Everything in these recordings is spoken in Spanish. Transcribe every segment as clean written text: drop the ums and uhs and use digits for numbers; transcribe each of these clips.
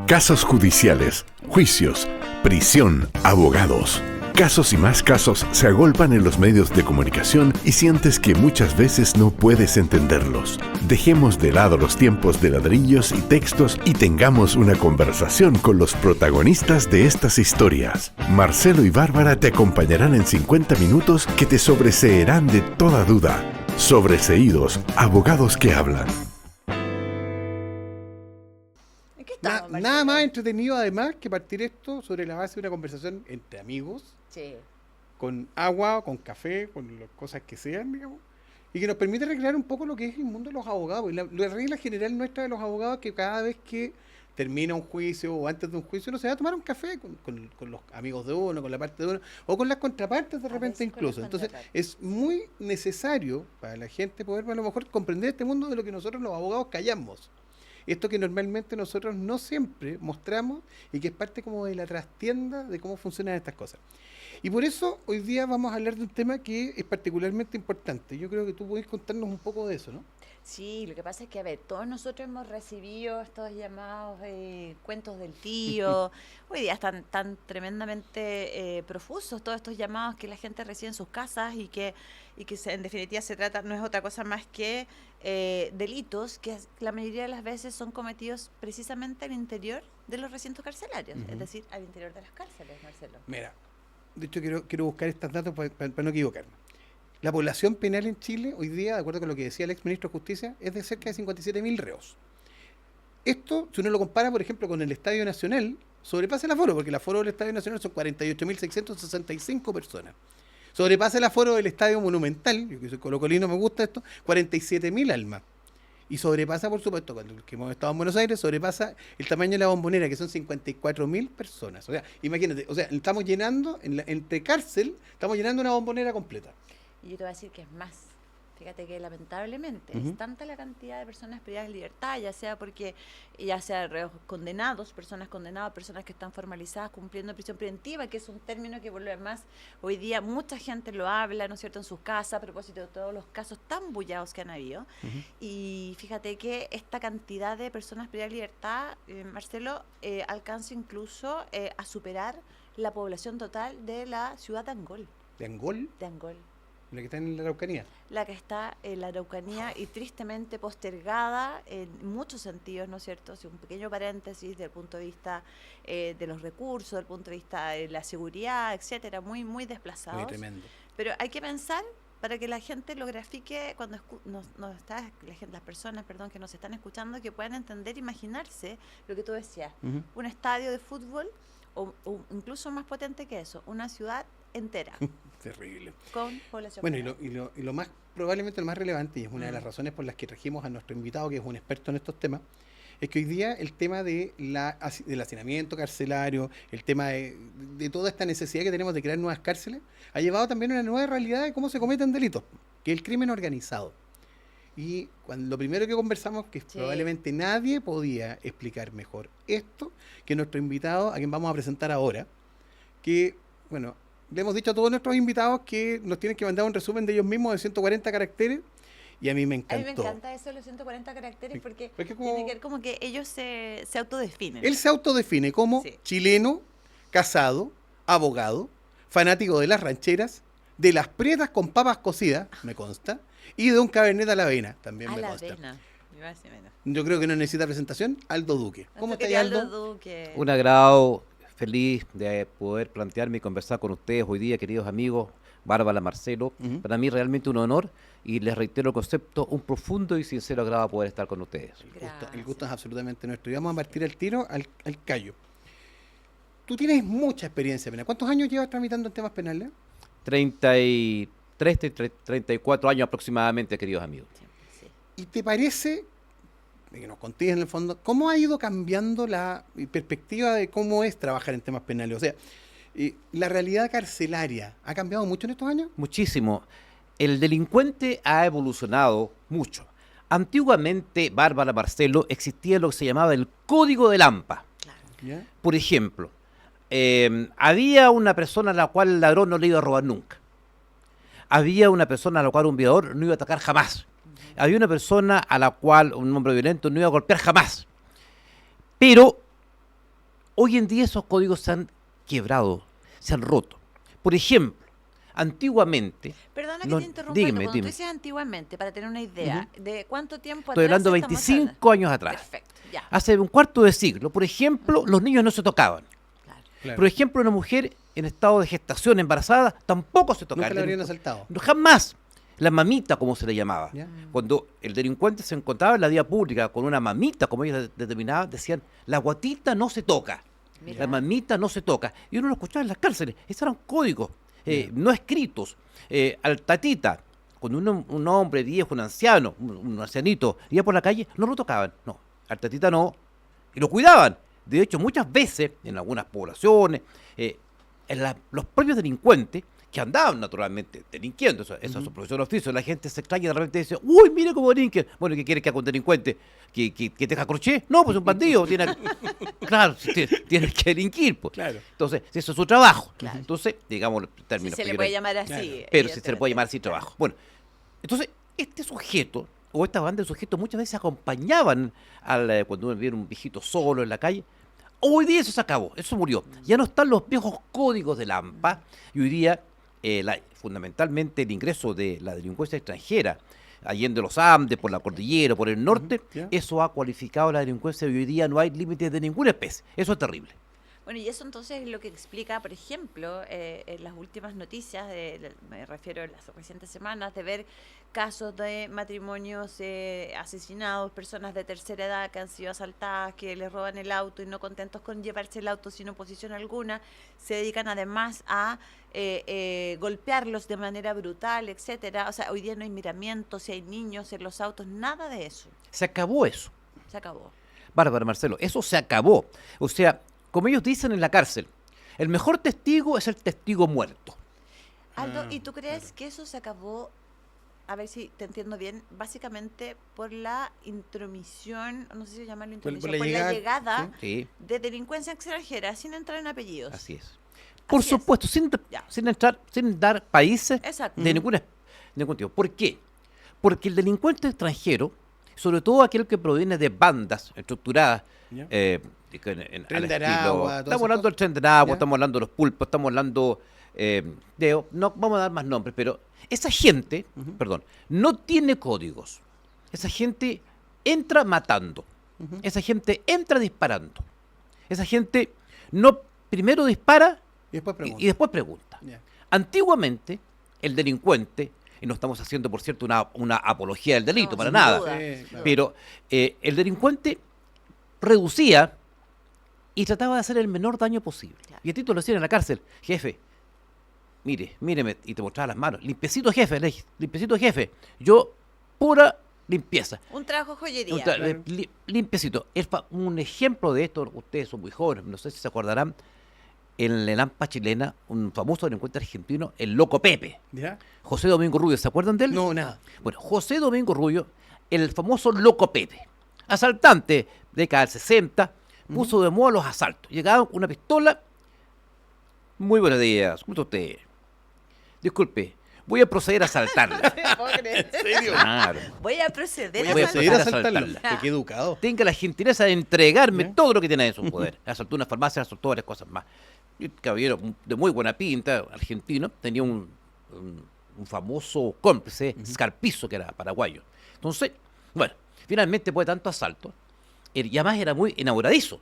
Casos judiciales, juicios, prisión, abogados. Casos y más casos se agolpan en los medios de comunicación y sientes que muchas veces no puedes entenderlos. Dejemos de lado los tiempos de ladrillos y textos y tengamos una conversación con los protagonistas de estas historias. Marcelo y Bárbara te acompañarán en 50 minutos que te sobreseerán de toda duda. Sobreseídos, abogados que hablan. Nada más entretenido además que partir esto sobre la base de una conversación entre amigos, Sí. con agua, con café, con las cosas que sean, digamos, y que nos permite recrear un poco lo que es el mundo de los abogados. Y la regla general nuestra de los abogados es que cada vez que termina un juicio o antes de un juicio uno se va a tomar un café con los amigos de uno, con la parte de uno, o con las contrapartes de repente incluso. Entonces es muy necesario para la gente poder a lo mejor comprender este mundo de lo que nosotros los abogados callamos. Esto que normalmente nosotros no siempre mostramos y que es parte como de la trastienda de cómo funcionan estas cosas. Y por eso hoy día vamos a hablar de un tema que es particularmente importante. Yo creo que tú podés contarnos un poco de eso, ¿no? Sí, lo que pasa es que, a ver, todos nosotros hemos recibido estos llamados cuentos del tío. Hoy día están tan tremendamente profusos todos estos llamados que la gente recibe en sus casas y que en definitiva se trata, no es otra cosa más que delitos que la mayoría de las veces son cometidos precisamente al interior de los recintos carcelarios, es decir, al interior de las cárceles, Marcelo. Mira, de hecho quiero buscar estos datos para no equivocarme. La población penal en Chile hoy día, de acuerdo con lo que decía el exministro de Justicia, es de cerca de 57.000 reos. Esto, si uno lo compara, por ejemplo, con el Estadio Nacional, sobrepasa el aforo, porque el aforo del Estadio Nacional son 48.665 personas. Sobrepasa el aforo del Estadio Monumental, yo que soy colocolino, me gusta esto, 47.000 almas. Y sobrepasa, por supuesto, cuando que hemos estado en Buenos Aires, sobrepasa el tamaño de la Bombonera, que son 54.000 personas. O sea, imagínate, estamos llenando, entre cárcel, estamos llenando una Bombonera completa. Y yo te voy a decir que es más. Fíjate que lamentablemente es tanta la cantidad de personas privadas de libertad, ya sea reos condenados, personas condenadas, personas que están formalizadas cumpliendo prisión preventiva, que es un término que vuelve más hoy día mucha gente lo habla, ¿no es cierto?, en sus casas a propósito de todos los casos tan bullados que han habido. Y fíjate que esta cantidad de personas privadas de libertad, Marcelo, alcanza incluso a superar la población total de la ciudad de Angol. ¿De Angol? De Angol. La que está en la Araucanía. La que está en la Araucanía y tristemente postergada en muchos sentidos, ¿no es cierto? Si un pequeño paréntesis desde el punto de vista de los recursos, desde el punto de vista de la seguridad, etcétera, muy, muy desplazados. Muy tremendo. Pero hay que pensar para que la gente lo grafique cuando las personas que nos están escuchando, que puedan entender, imaginarse lo que tú decías, un estadio de fútbol o incluso más potente que eso, una ciudad entera. Terrible. Con población. Bueno, y lo más, probablemente lo más relevante, y es una de las razones por las que trajimos a nuestro invitado, que es un experto en estos temas, es que hoy día el tema del hacinamiento carcelario, el tema de toda esta necesidad que tenemos de crear nuevas cárceles, ha llevado también a una nueva realidad de cómo se cometen delitos, que es el crimen organizado. Y lo primero que conversamos, que probablemente nadie podía explicar mejor esto que nuestro invitado, a quien vamos a presentar ahora, que, bueno, le hemos dicho a todos nuestros invitados que nos tienen que mandar un resumen de ellos mismos de 140 caracteres, y a mí me encantó. A mí me encanta eso de los 140 caracteres porque tiene que ver como que ellos se autodefinen. Él se autodefine como chileno, casado, abogado, fanático de las rancheras, de las prietas con papas cocidas, me consta, y de un cabernet a la avena, también me consta. Avena. Yo creo que no necesita presentación. Aldo Duque. ¿Cómo está, Aldo? Duque. Un agrado, feliz de poder plantearme y conversar con ustedes hoy día, queridos amigos, Bárbara, Marcelo. Para mí realmente un honor y les reitero el concepto, un profundo y sincero agrado poder estar con ustedes. El gusto es absolutamente nuestro. Y vamos a partir el tiro al callo. Tú tienes mucha experiencia penal. ¿Cuántos años llevas tramitando en temas penales? 34 años aproximadamente, queridos amigos. Sí. ¿Y te parece, que nos contéis en el fondo, cómo ha ido cambiando la perspectiva de cómo es trabajar en temas penales? O sea, ¿la realidad carcelaria ha cambiado mucho en estos años? Muchísimo. El delincuente ha evolucionado mucho. Antiguamente, Bárbara, Marcelo, existía lo que se llamaba el Código del AMPA. Claro. ¿Ya? Por ejemplo, había una persona a la cual el ladrón no le iba a robar nunca. Había una persona a la cual un violador no iba a atacar jamás. Había una persona a la cual un hombre violento no iba a golpear jamás. Pero Hoy en día esos códigos se han quebrado, se han roto. Por ejemplo, antiguamente... Perdona que no, te interrumpa, dígame, cuando dime. tú dices antiguamente, para tener una idea, ¿de cuánto tiempo Estoy atrás hablando de estamos 25 años atrás. Perfecto, ya. Hace un cuarto de siglo, por ejemplo, los niños no se tocaban. Claro. Claro. Por ejemplo, una mujer en estado de gestación embarazada tampoco se tocaba. Nunca la habrían asaltado. No, jamás. La mamita, como se le llamaba. ¿Ya? Cuando el delincuente se encontraba en la vía pública con una mamita, como ellos determinaban, decían, la guatita no se toca. Mira. La mamita no se toca. Y uno lo escuchaba en las cárceles. Esos eran códigos no escritos. Al tatita, cuando un hombre viejo, un anciano, un ancianito, iba por la calle, no lo tocaban. No, al tatita no. Y lo cuidaban. De hecho, muchas veces, en algunas poblaciones, los propios delincuentes, que andaban naturalmente delinquiendo, eso es su profesión de oficio, la gente se extraña y de repente dice, uy, mire cómo delinquen. Bueno, ¿qué quiere que haga un delincuente? ¿Que teja crochet? No, pues un bandido. Claro, tiene que delinquir. Pues. Claro. Entonces, eso es su trabajo. Claro. Entonces, digamos los Si términos. se le que puede quieran. llamar así. Claro. Pero si se le puede evidentemente. llamar así trabajo. Bueno, entonces, este sujeto, o esta banda de sujetos, muchas veces acompañaban cuando uno viera un viejito solo en la calle. Hoy día eso se acabó, eso murió. Ya no están los viejos códigos del AMPA, y hoy día, fundamentalmente, el ingreso de la delincuencia extranjera, allende los Andes, por la cordillera, por el norte, Ya. eso ha cualificado la delincuencia y hoy día no hay límites de ninguna especie. Eso es terrible. Bueno, y eso entonces es lo que explica, por ejemplo, en las últimas noticias, me refiero a las recientes semanas, de ver casos de matrimonios asesinados, personas de tercera edad que han sido asaltadas, que les roban el auto y no contentos con llevarse el auto sin oposición alguna, se dedican además a golpearlos de manera brutal, etcétera. O sea, hoy día no hay miramientos, si hay niños en los autos, nada de eso. Se acabó eso. Se acabó. Bárbara, Marcelo, eso se acabó. O sea, como ellos dicen en la cárcel, el mejor testigo es el testigo muerto. Aldo, ¿y tú crees que eso se acabó, a ver si te entiendo bien, básicamente por la intromisión, no sé si llamarlo Por intromisión, la por llegada, la llegada Sí, de delincuencia extranjera, sin entrar en apellidos? así es. Por Así es. supuesto, sin Ya. entrar, sin dar países Exacto. de ningún tipo. ¿Por qué? Porque el delincuente extranjero, sobre todo aquel que proviene de bandas estructuradas, Ya. al de estilo- Aragua, todas estamos esas hablando del cosas. tren de Aragua, Ya. estamos hablando de los pulpos, estamos hablando no vamos a dar más nombres, pero esa gente, perdón, no tiene códigos. Esa gente entra matando. Esa gente entra disparando. Esa gente no primero dispara Y después pregunta. y después pregunta. Ya. Antiguamente, el delincuente, y no estamos haciendo, por cierto, una apología del delito, No, para sin nada, duda. Sí, claro. pero el delincuente reducía y trataba de hacer el menor daño posible. Claro. Y a ti te lo decían en la cárcel, jefe, míreme, y te mostraba las manos, limpiecito jefe, le dije, limpiecito jefe, yo pura limpieza. Un trabajo joyería. Claro. Limpiecito. Un ejemplo de esto, ustedes son muy jóvenes, no sé si se acordarán, en la Lampa chilena, un famoso delincuente argentino, el Loco Pepe, ¿Ya? José Domingo Rubio, ¿se acuerdan de él? No, nada. Bueno, José Domingo Rubio, el famoso Loco Pepe, asaltante, década del 60, puso de moda los asaltos. Llegaba con una pistola. Muy buenos días, ¿cómo está usted? Disculpe, voy a proceder a asaltarla. ¿En serio? Claro. Voy a proceder Voy a a proceder a asaltar. asaltarlo. asaltarla. Qué educado. Tenga la gentileza de entregarme ¿Ya? todo lo que tiene en su poder. Asaltó una farmacia, asaltó varias cosas más. Y el caballero de muy buena pinta, argentino, tenía un famoso cómplice, Scarpizo, que era paraguayo. Entonces, bueno, finalmente fue tanto asalto, y además era muy enamoradizo.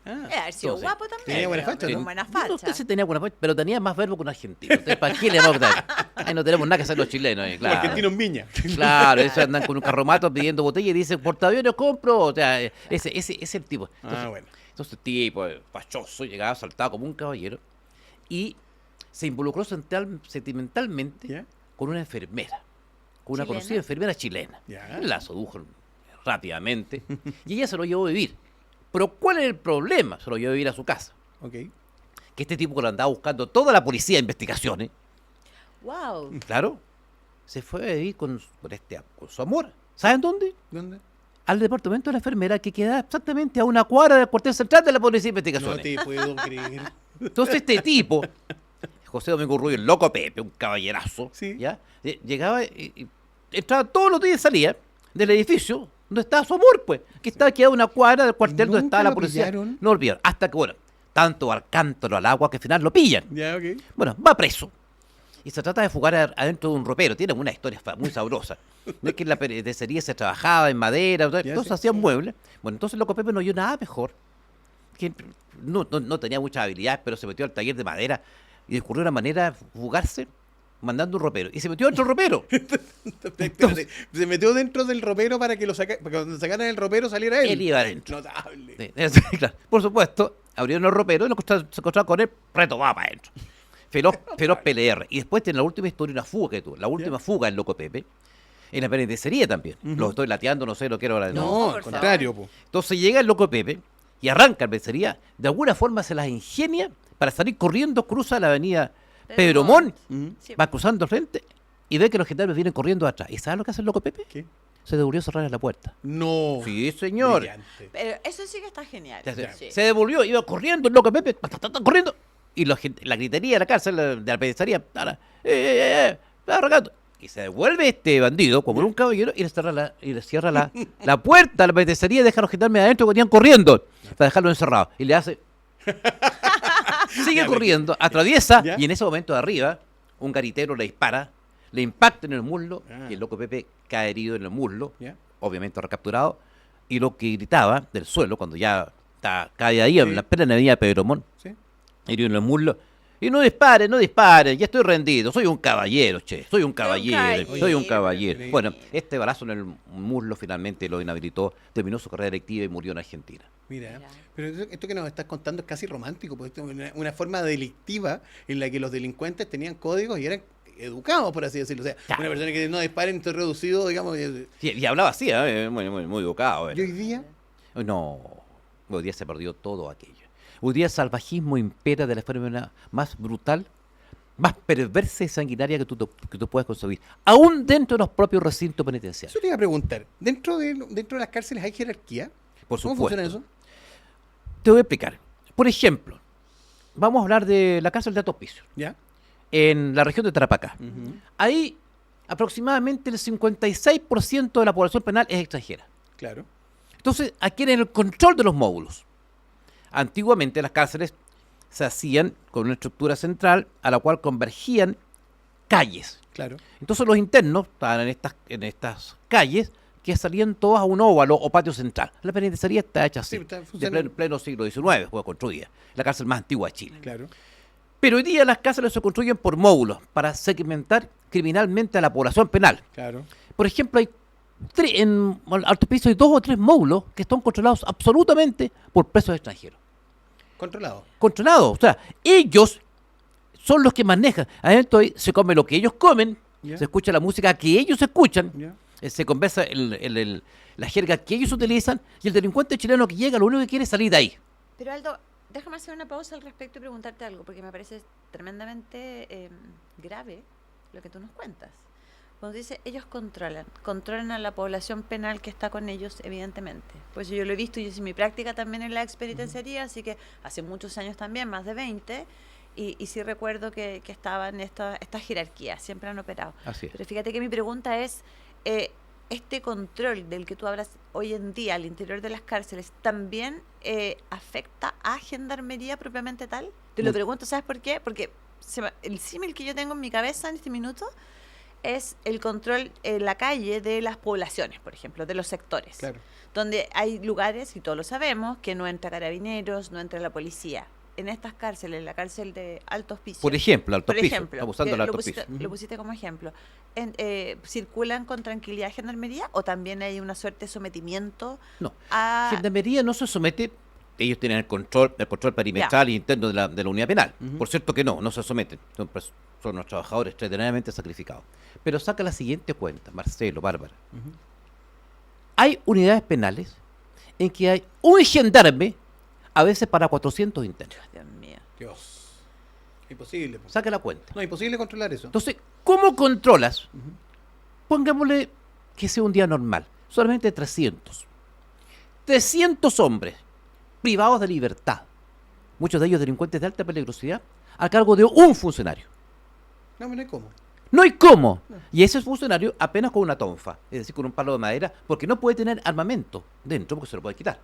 Ah, Haber sido Entonces, guapo también. tenía buena pero facha, con ¿no? buena No, facha. usted sí tenía buena facha, pero tenía más verbo que un argentino. Entonces, ¿para qué le vamos a dar? Ahí no tenemos nada que hacer los chilenos, claro. Argentino en Viña. Claro, esos andan con un carromato pidiendo botella y dicen, portaaviones compro. O sea, ese es el tipo. Entonces, Bueno. entonces el tipo, fachoso, llegaba saltado como un caballero y se involucró sentimentalmente ¿Ya? con una enfermera, con una ¿Chilena? conocida enfermera chilena. Ya. La sedujo rápidamente y ella se lo llevó a vivir. Pero ¿cuál es el problema? Se lo llevó a vivir a su casa. Ok. Que este tipo que lo andaba buscando toda la policía de investigaciones, Wow. claro, se fue a vivir con su amor. ¿Saben dónde? ¿Dónde? Al departamento de la enfermera, que queda exactamente a una cuadra del cuartel central de la policía de No investigaciones. te puedo creer. Entonces este tipo, José Domingo Rubio, el Loco Pepe, un caballerazo, Sí. ¿ya? Llegaba y entraba todos los días y salía del edificio donde estaba su amor, pues, que estaba quedado a una cuadra del cuartel donde ¿Nunca estaba la lo policía. pillaron? No olvidaron. Hasta que, bueno, tanto al cántaro al agua que al final lo pillan. Ya, ok. Bueno, va preso. Y se trata de fugar adentro de un ropero. Tiene una historia muy sabrosa. No es que en la perecedería se trabajaba en madera, Ya, entonces sí, hacían sí. muebles. Bueno, entonces el loco Pepe no oyó nada mejor. Que no tenía muchas habilidades, pero se metió al taller de madera y descubrió una manera de fugarse mandando un ropero. Y se metió dentro del ropero. Espérate, se metió dentro del ropero para que para que cuando sacaran el ropero saliera él. Él iba adentro. Notable. Sí, claro. Por supuesto, abrieron el ropero y se encontraron con él retomado para adentro. Feroz PLR. Y después tiene la última historia, una fuga que tuvo. La última fuga del loco Pepe. En la penitenciaría también. Lo estoy lateando, no sé, no quiero hablar de No, por al contrario, po. Entonces llega el loco Pepe y arranca la penitenciaría. De alguna forma se las ingenia para salir corriendo, cruza la avenida Pedro Montt, Sí. va cruzando al frente y ve que los gendarmes vienen corriendo atrás. ¿Y sabes lo que hace el loco Pepe? ¿Qué? Se devolvió a cerrar la puerta. No. Sí, señor. Brillante. Pero eso sí que está genial. Sí. Se devolvió, iba corriendo el loco Pepe, corriendo. Y la gritería de la cárcel, de la penitenciaría, está arrancando. Y se devuelve este bandido, como un caballero, y le cierra la puerta a la penitenciaría y deja a los gendarmes adentro que venían corriendo para dejarlo encerrado. Y le hace... Sigue corriendo, atraviesa, ¿Ya? y en ese momento de arriba, un garitero le dispara, le impacta en el muslo, Ah. y el loco Pepe cae herido en el muslo, ¿Ya? obviamente recapturado, y lo que gritaba del suelo, cuando ya cae ahí, Sí. en la plena avenida Pedro Montt, ¿Sí? herido en el muslo, y no dispare, ya estoy rendido, soy un caballero, soy un caballero, soy un caballero. caballero. Bueno, este balazo en el muslo finalmente lo inhabilitó, terminó su carrera delictiva y murió en Argentina. Mira, Mira. pero esto que nos estás contando es casi romántico, porque esto es una forma delictiva en la que los delincuentes tenían códigos y eran educados, por así decirlo. O sea, Claro. una persona que no dispare en reducido, digamos. Y hablaba así, muy educado. Y hoy día, No, hoy día se perdió todo aquello. Hoy día el salvajismo impera de la forma más brutal, más perversa y sanguinaria que tú puedes concebir, aún dentro de los propios recintos penitenciarios. eso te iba a preguntar. ¿Dentro de las cárceles hay jerarquía? Por ¿Cómo supuesto. funciona eso? Te voy a explicar. Por ejemplo, vamos a hablar de la cárcel de Alto Hospicio, ¿Ya? en la región de Tarapacá. Ahí aproximadamente el 56% de la población penal es extranjera. Claro. Entonces, adquieren el control de los módulos. Antiguamente las cárceles se hacían con una estructura central a la cual convergían calles. Claro. Entonces los internos estaban en estas calles que salían todas a un óvalo o patio central. La penitenciaría está hecha así, Sí, está de funcionando. pleno siglo XIX fue construida, la cárcel más antigua de Chile. Claro. Pero hoy día las cárceles se construyen por módulos para segmentar criminalmente a la población penal. Claro. Por ejemplo, en Alto Hospicio hay 2 o 3 módulos que están controlados absolutamente por presos extranjeros. Controlado. Controlados, o sea, ellos son los que manejan. Adentro ahí se come lo que ellos comen, Ya. se escucha la música que ellos escuchan, ¿Ya? se conversa la jerga que ellos utilizan, y el delincuente chileno que llega lo único que quiere es salir de ahí. Pero Aldo, déjame hacer una pausa al respecto y preguntarte algo, porque me parece tremendamente grave lo que tú nos cuentas. Cuando dice ellos controlan a la población penal que está con ellos, evidentemente. Pues yo lo he visto, yo hice mi práctica también en la expenitenciaría, así que hace muchos años también, más de 20, y sí recuerdo que estaban estas jerarquías, siempre han operado. Así es. Pero fíjate que mi pregunta es, este control del que tú hablas hoy en día al interior de las cárceles, ¿también afecta a gendarmería propiamente tal? Te lo pregunto, ¿sabes por qué? Porque el símil que yo tengo en mi cabeza en este minuto es el control en la calle de las poblaciones, por ejemplo, de los sectores. Claro. Donde hay lugares, y todos lo sabemos, que no entra carabineros, no entra la policía. En estas cárceles, en la cárcel de Alto Hospicio. Por ejemplo, Alto Por Hospicio, ejemplo, estamos usando el que Alto lo pusiste, Hospicio. lo pusiste como ejemplo. ¿Circulan con tranquilidad gendarmería o también hay una suerte de sometimiento No, a... Gendarmería no se somete, ellos tienen el control perimetral y interno de la unidad penal. Por cierto que no se someten, son los trabajadores extraordinariamente sacrificados. Pero saca la siguiente cuenta, Marcelo, Bárbara. Hay unidades penales en que hay un gendarme a veces para 400 internos. Dios mío. Dios. Imposible. Po. Saca la cuenta. No, imposible controlar eso. Entonces, ¿cómo controlas? Pongámosle que sea un día normal, solamente 300. 300 hombres privados de libertad, muchos de ellos delincuentes de alta peligrosidad, a cargo de un funcionario. No hay cómo. No hay cómo. Y ese funcionario apenas con una tonfa, es decir, con un palo de madera, porque no puede tener armamento dentro, porque se lo puede quitar.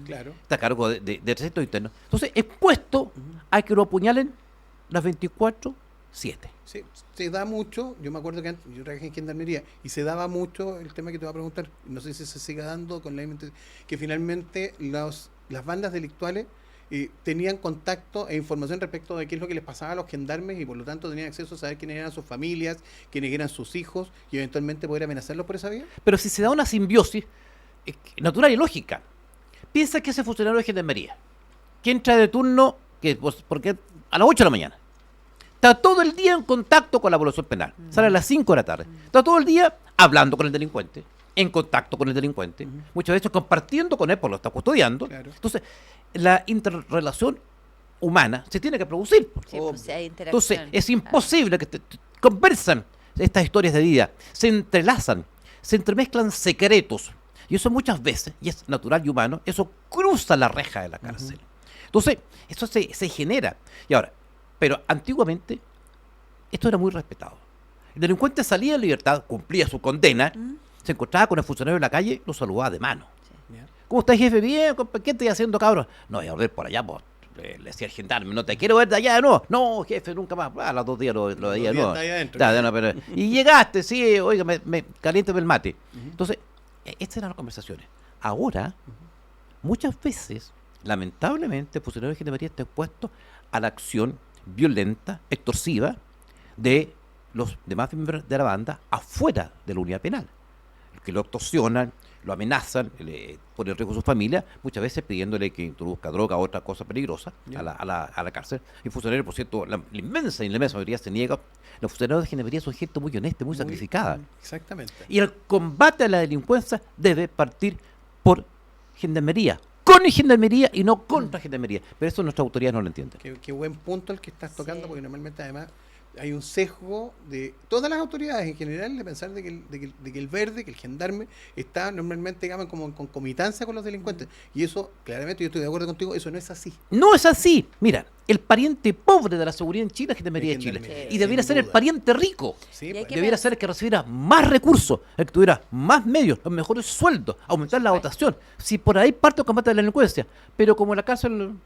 Claro. Está a cargo de recintos internos. Entonces, expuesto a que lo apuñalen las 24/7. Se da mucho, yo me acuerdo que antes, yo trabajé en gendarmería, y se daba mucho el tema que te voy a preguntar, no sé si se sigue dando con la que finalmente las bandas delictuales tenían contacto e información respecto de qué es lo que les pasaba a los gendarmes y por lo tanto tenían acceso a saber quiénes eran sus familias, quiénes eran sus hijos y eventualmente poder amenazarlos por esa vía. Pero si se da una simbiosis natural y lógica, piensa que ese funcionario de gendarmería, que entra de turno, porque a las 8 de la mañana, está todo el día en contacto con la población penal, sale a las 5 de la tarde, está todo el día hablando con el delincuente, en contacto con el delincuente, muchas veces compartiendo con él, porque lo está custodiando. Claro. Entonces, la interrelación humana se tiene que producir. Sí, pues, si hay interacción. Entonces, es imposible que conversan estas historias de vida, se entrelazan, se entremezclan secretos. Y eso muchas veces, y es natural y humano, eso cruza la reja de la cárcel. Entonces, eso se genera. Y ahora, pero antiguamente, esto era muy respetado. El delincuente salía en libertad, cumplía su condena, se encontraba con el funcionario en la calle, lo saludaba de mano. ¿Ya? ¿Cómo está, jefe? Bien, ¿qué estoy haciendo, cabrón? No, voy a volver por allá, pues. Le decía el gendarme, no te quiero ver de allá, no. No, jefe, nunca más. A los 2 días lo veía, no. Está ahí adentro. Y llegaste, sí, oiga, caliéntame el mate. Entonces, estas eran las conversaciones. Ahora, muchas veces, lamentablemente, el funcionario de gendarmería está expuesto a la acción violenta, extorsiva, de los demás miembros de la banda afuera de la unidad penal. Que lo extorsionan, lo amenazan, le ponen en riesgo a su familia, muchas veces pidiéndole que introduzca droga o otra cosa peligrosa a la cárcel. Y funcionarios, por cierto, la inmensa mayoría se niega. Los funcionarios de gendarmería son gente muy honesta, muy sacrificada. Exactamente. Y el combate a la delincuencia debe partir por gendarmería, con gendarmería y no contra gendarmería. Pero eso nuestra autoridad no lo entiende. Qué buen punto el que estás tocando, Sí. porque normalmente además hay un sesgo de todas las autoridades en general de pensar de que el verde, que el gendarme, está normalmente, digamos, como en concomitancia con los delincuentes. Y eso, claramente, yo estoy de acuerdo contigo, eso no es así. No es así. Mira, el pariente pobre de la seguridad en Chile es Gendarmería de Chile. Gendarmería, Y debiera sin ser el duda. pariente rico. Sí, Y hay pues. que Debiera ser el que recibiera más recursos, el que tuviera más medios, los mejores sueldos, aumentar la dotación. Si por ahí parte el combate de la delincuencia. Pero como la cárcel no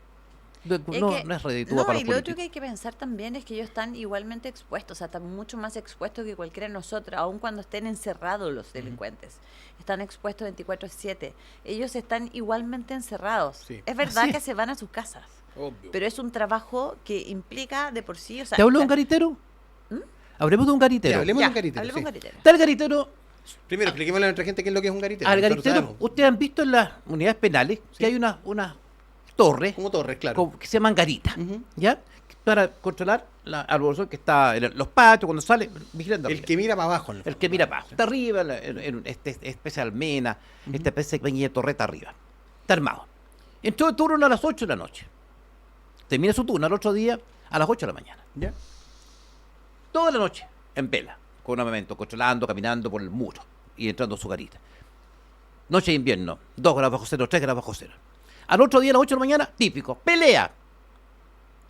es reditúa para los y lo otro políticos. que hay que pensar también es que ellos están igualmente expuestos, o sea, están mucho más expuestos que cualquiera de nosotros, aun cuando estén encerrados los delincuentes. Están expuestos 24/7. Ellos están igualmente encerrados. Sí. Es verdad Así que es. se van a sus casas, Obvio. pero es un trabajo que implica de por sí, o sea, ¿Te hablo de un garitero? Hablemos de un garitero. Ya, hablemos de un ya, garitero. hablemos Sí. de un garitero. Está el garitero. Primero, expliquémosle a nuestra gente qué es lo que es un garitero. Al Nosotros garitero, sabemos. ustedes han visto en las unidades penales Sí. que hay unas torres Como torres, claro. que se llaman garitas, Ujú. ¿ya? Para controlar a la población que está en los patios, cuando sale, vigilando. El arriba. que mira para abajo. en El fondo. que mira abajo. Está arriba, en esta especie de almena, esta especie de pequeña torreta arriba. Está armado. Entró de turno a las 8 de la noche. Termina su turno al otro día a las 8 de la mañana. ¿Ya? Toda la noche, en vela, con armamento, controlando, caminando por el muro y entrando a su garita. Noche de invierno, 2 grados bajo cero, 3 grados bajo cero. Al otro día a las 8 de la mañana, típico, pelea.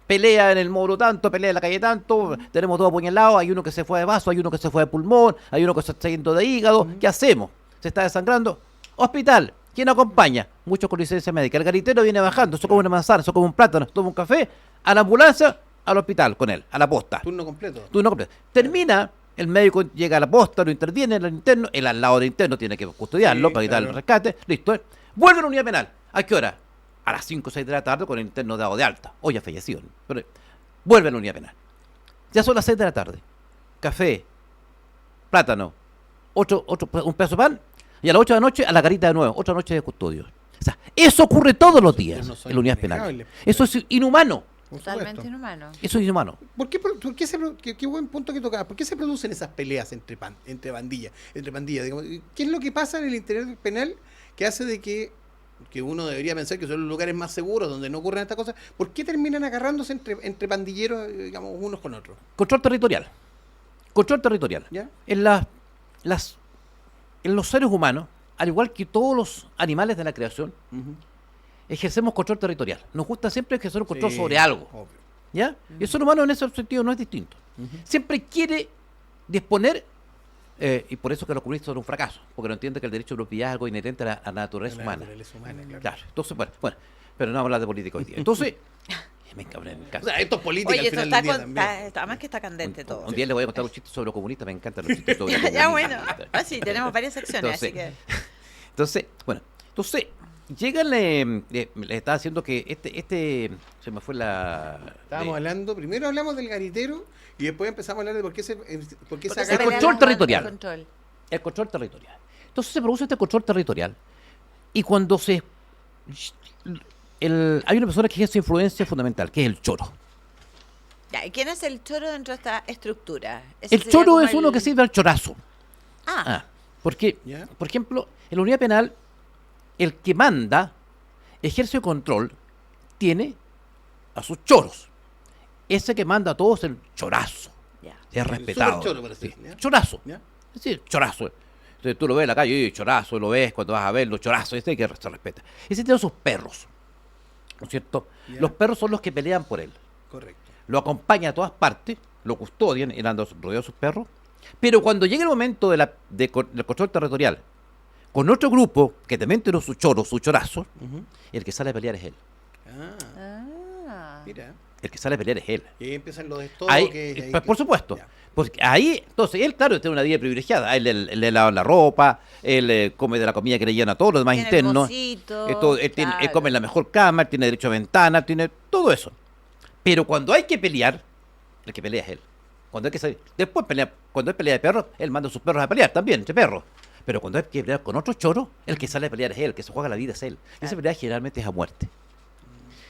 Pelea en el muro tanto, pelea en la calle tanto, tenemos dos apuñalados, hay uno que se fue de vaso, hay uno que se fue de pulmón, hay uno que se está yendo de hígado. ¿Qué hacemos? Se está desangrando. Hospital. ¿Quién acompaña? Muchos con licencia médica. El garitero viene bajando, eso come una manzana, eso come un plátano, toma un café, a la ambulancia, al hospital con él, a la posta. Turno completo. Turno completo. Termina, el médico llega a la posta, lo interviene, el interno, el al lado del interno tiene que custodiarlo Sí, para evitar claro. el rescate, listo. Vuelve a la unidad penal. ¿A qué hora? A las 5 o 6 de la tarde con el interno dado de alta. Hoy ya fallecido. Pero vuelve a la unidad penal. Ya son las 6 de la tarde. Café, plátano, un pedazo de pan, y a las 8 de la noche a la garita de nuevo, otra noche de custodio. O sea, eso ocurre todos los días no son en la unidad penal. manejables. Eso es inhumano. Por Totalmente supuesto. inhumano. Eso es inhumano. ¿Por qué qué buen punto que tocaba? ¿Por qué se producen esas peleas entre pandillas? Digamos? ¿Qué es lo que pasa en el interior del penal que hace de que uno debería pensar que son los lugares más seguros donde no ocurren estas cosas? ¿Por qué terminan agarrándose entre pandilleros, digamos, unos con otros? Control territorial. Control territorial. ¿Ya? En los seres humanos, al igual que todos los animales de la creación, ejercemos control territorial. Nos gusta siempre ejercer un control Sí, sobre algo. obvio. ¿Ya? Y el ser humano en ese sentido no es distinto. Siempre quiere disponer, y por eso que los comunistas son un fracaso, porque no entienden que el derecho de propiedad es algo inherente a la naturaleza humana. Claro. Claro, entonces, bueno, pero no vamos a hablar de política hoy día. Entonces, me encanta. O sea, esto es política Oye, al esto final está, del día con- también. además que está candente todo. Un día les voy a contar un chiste sobre los comunistas, me encantan los chistes sobre los comunistas. Ya, bueno. Ah, sí, tenemos varias secciones, así que... Entonces, llegan, le estaba diciendo que se me fue Estábamos hablando, primero hablamos del garitero y después empezamos a hablar de por qué se Porque agarra- se pelean control las territorial. bandas, el control. el control territorial. Entonces se produce este control territorial y cuando hay una persona que ejerce influencia fundamental, que es el choro. Ya, ¿y quién es el choro dentro de esta estructura? Ese El sería choro como es uno que sirve al chorazo. Ah, Porque, ¿Ya? por ejemplo, en la unidad penal, el que manda, ejerce control, tiene a sus choros. Ese que manda a todos es el chorazo. ya. Es respetado. superchoro, por así Sí, decirlo, ¿ya? chorazo. ¿Ya? Es decir, chorazo. Entonces, tú lo ves en la calle y chorazo, lo ves cuando vas a verlo, chorazo. Ese que se respeta. Ese tiene sus perros. ¿No es cierto? ¿Ya? Los perros son los que pelean por él. Correcto. Lo acompaña a todas partes, lo custodian, él anda rodeado de sus perros. Pero cuando llega el momento del control territorial, con otro grupo que también tiene su choro, su chorazo, Ujú. el que sale a pelear es él. Ah, Ah. mira. El que sale a pelear es él. Y ahí empiezan los Ahí, estoques. y ahí por supuesto. Ya. Porque ahí, entonces, él, claro, tiene una vida privilegiada. Él le lava la ropa, él come de la comida que le llena a todos los demás Tiene internos. cosito, Él come en la mejor cama, él tiene derecho a ventana, tiene todo eso. Pero cuando hay que pelear, el que pelea es él. Cuando hay que salir, después pelea, cuando hay pelea de perros, él manda a sus perros a pelear también, entre perros. Pero cuando hay que pelear con otro choro, el que sale a pelear es él, el que se juega la vida es él. Y esa pelea generalmente es a muerte.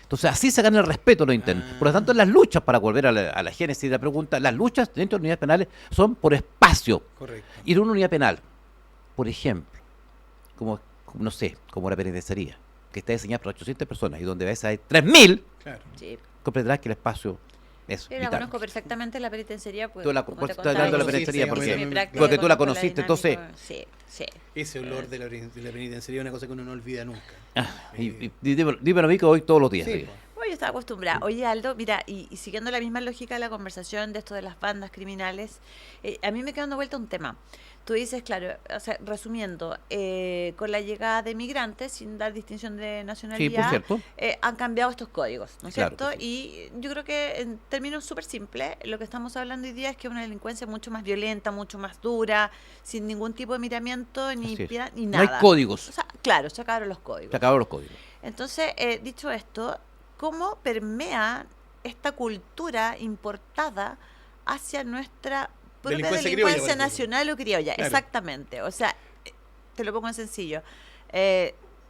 Entonces así se gana el respeto de los internos. Por lo tanto, las luchas, para volver a la génesis de la pregunta, las luchas dentro de unidades penales son por espacio. Correcto. Y en una unidad penal, por ejemplo, no sé, como la penitenciaría, que está diseñada para 800 personas y donde a veces hay 3.000, Claro. Sí. comprenderás que el espacio es Yo la vital. conozco perfectamente la penitenciaría, pues, Tú la- como por te eso estoy hablando de la contaba, penitenciaría, hice porque- mi práctica, porque tú la conozco conociste, entonces- dinámica. Sí, sí. Ese olor de la penitenciaría es una cosa que uno no olvida nunca. Y dímelo a mí que voy todos los días. Sí, sí. po. Oye, estaba acostumbrada. Oye, Aldo, mira, y siguiendo la misma lógica de la conversación de esto de las bandas criminales, a mí me queda dando vuelta un tema. Tú dices, claro, o sea, resumiendo, con la llegada de migrantes, sin dar distinción de Sí, nacionalidad, por cierto. han cambiado estos códigos, ¿no es Claro cierto? que Y yo creo que en términos súper simples, lo que estamos hablando hoy día es que es una delincuencia mucho más violenta, mucho más dura, sin ningún tipo de miramiento, ni Así es. piedad, ni No nada. hay códigos. O sea, claro, se acabaron los códigos. Se acabaron los códigos. Entonces, dicho esto, ¿cómo permea esta cultura importada hacia nuestra propia Delincuencia delincuencia, criolla, por ejemplo. nacional o criolla? Claro. Exactamente. O sea, te lo pongo en sencillo.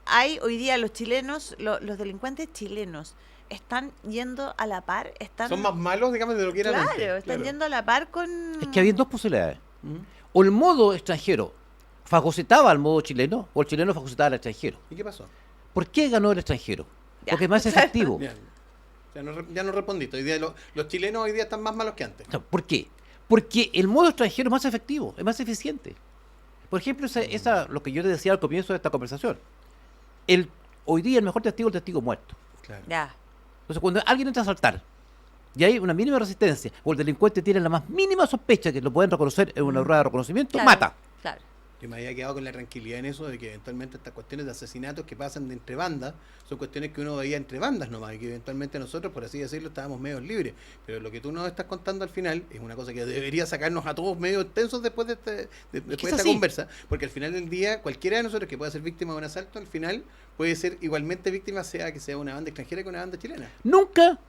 Hay hoy día los chilenos, los delincuentes chilenos, están yendo a la par, están... Son más malos, digamos, de lo que eran Claro, antes. están yendo a la par con... Es que había dos posibilidades. Ujú. O el modo extranjero fagocitaba al modo chileno, o el chileno fagocitaba al extranjero. ¿Y qué pasó? ¿Por qué ganó el extranjero? Ya. Porque es más efectivo. Ya no respondiste. Hoy día los chilenos hoy día están más malos que antes. O sea, ¿por qué? Porque el modo extranjero es más efectivo, es más eficiente. Por ejemplo, lo que yo le decía al comienzo de esta conversación. Hoy día el mejor testigo es el testigo muerto. Claro. Ya, Entonces, cuando alguien entra a asaltar y hay una mínima resistencia, o el delincuente tiene la más mínima sospecha que lo pueden reconocer en una rueda de reconocimiento, claro, mata. Claro. Yo me había quedado con la tranquilidad en eso de que eventualmente estas cuestiones de asesinatos que pasan de entre bandas son cuestiones que uno veía entre bandas nomás y que eventualmente nosotros, por así decirlo, estábamos medios libres. Pero lo que tú nos estás contando al final es una cosa que debería sacarnos a todos medio tensos después de, después de es esta así. conversa, porque al final del día cualquiera de nosotros que pueda ser víctima de un asalto, al final puede ser igualmente víctima, sea que sea una banda extranjera que una banda chilena. Nunca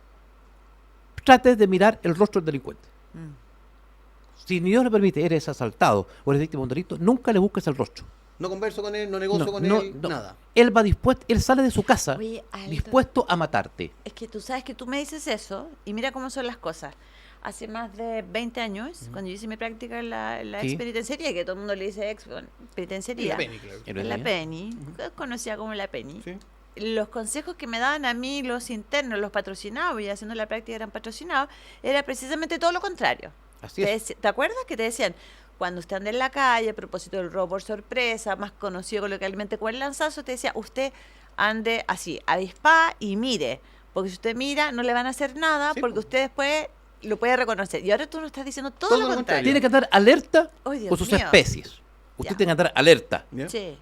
trates de mirar el rostro del delincuente. Mm. Si ni Dios lo permite, eres asaltado o eres víctima de un delito, nunca le busques el rostro. No converso con él, no negocio con él, nada. Él va dispuesto, él sale de su casa Oye, Aldo, dispuesto a matarte. es que tú sabes que tú me dices eso y mira cómo son las cosas. Hace más de 20 años, cuando yo hice mi práctica en la Sí. ex penitenciaría, que todo el mundo le dice ex penitenciaría, La Penny, claro. En en la realidad. Penny, conocida como la Penny, Sí. los consejos que me daban a mí los internos, los patrocinados, y haciendo la práctica eran patrocinados, era precisamente todo lo contrario. Así es. ¿Te acuerdas que te decían, cuando usted anda en la calle, a propósito del robo por sorpresa, más conocido coloquialmente como el lanzazo, te decía, usted ande así, avispa y mire, porque si usted mira, no le van a hacer nada, Sí, porque po. usted después lo puede reconocer. Y ahora tú nos estás diciendo todo, Todo lo lo contrario. contrario. Tiene que andar alerta Ay, Dios con sus mío. especies. Usted Ya. tiene que andar alerta. ¿Ya? Sí.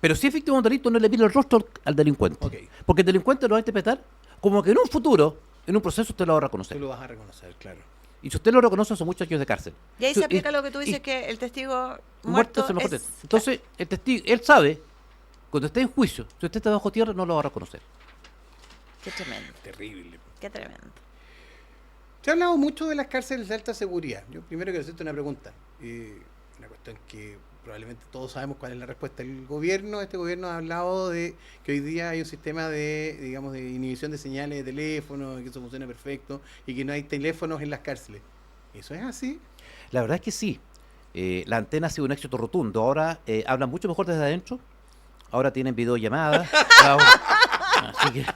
Pero si es víctima de un delito, no le mire el rostro al delincuente. Ok. Porque el delincuente lo va a interpretar como que en un futuro, en un proceso, usted lo va a reconocer. Tú lo vas a reconocer, claro. Y si usted lo reconoce, son muchos años de cárcel. Y ahí Su- se aplica lo que tú y- dices, que el testigo muerto muerto es el mejor es... testigo. Entonces, el testigo, él sabe, cuando esté en juicio, si usted está bajo tierra, no lo va a reconocer. Qué tremendo, Terrible. qué tremendo. Se ha hablado mucho de las cárceles de alta seguridad. Yo primero quiero hacerte una pregunta. Una cuestión que probablemente todos sabemos cuál es la respuesta. Este gobierno ha hablado de que hoy día hay un sistema de, digamos, de inhibición de señales de teléfono, y que eso funciona perfecto, y que no hay teléfonos en las cárceles. ¿Eso es así? La verdad es que sí. La antena ha sido un éxito rotundo. Ahora hablan mucho mejor desde adentro. Ahora tienen videollamadas. Así que...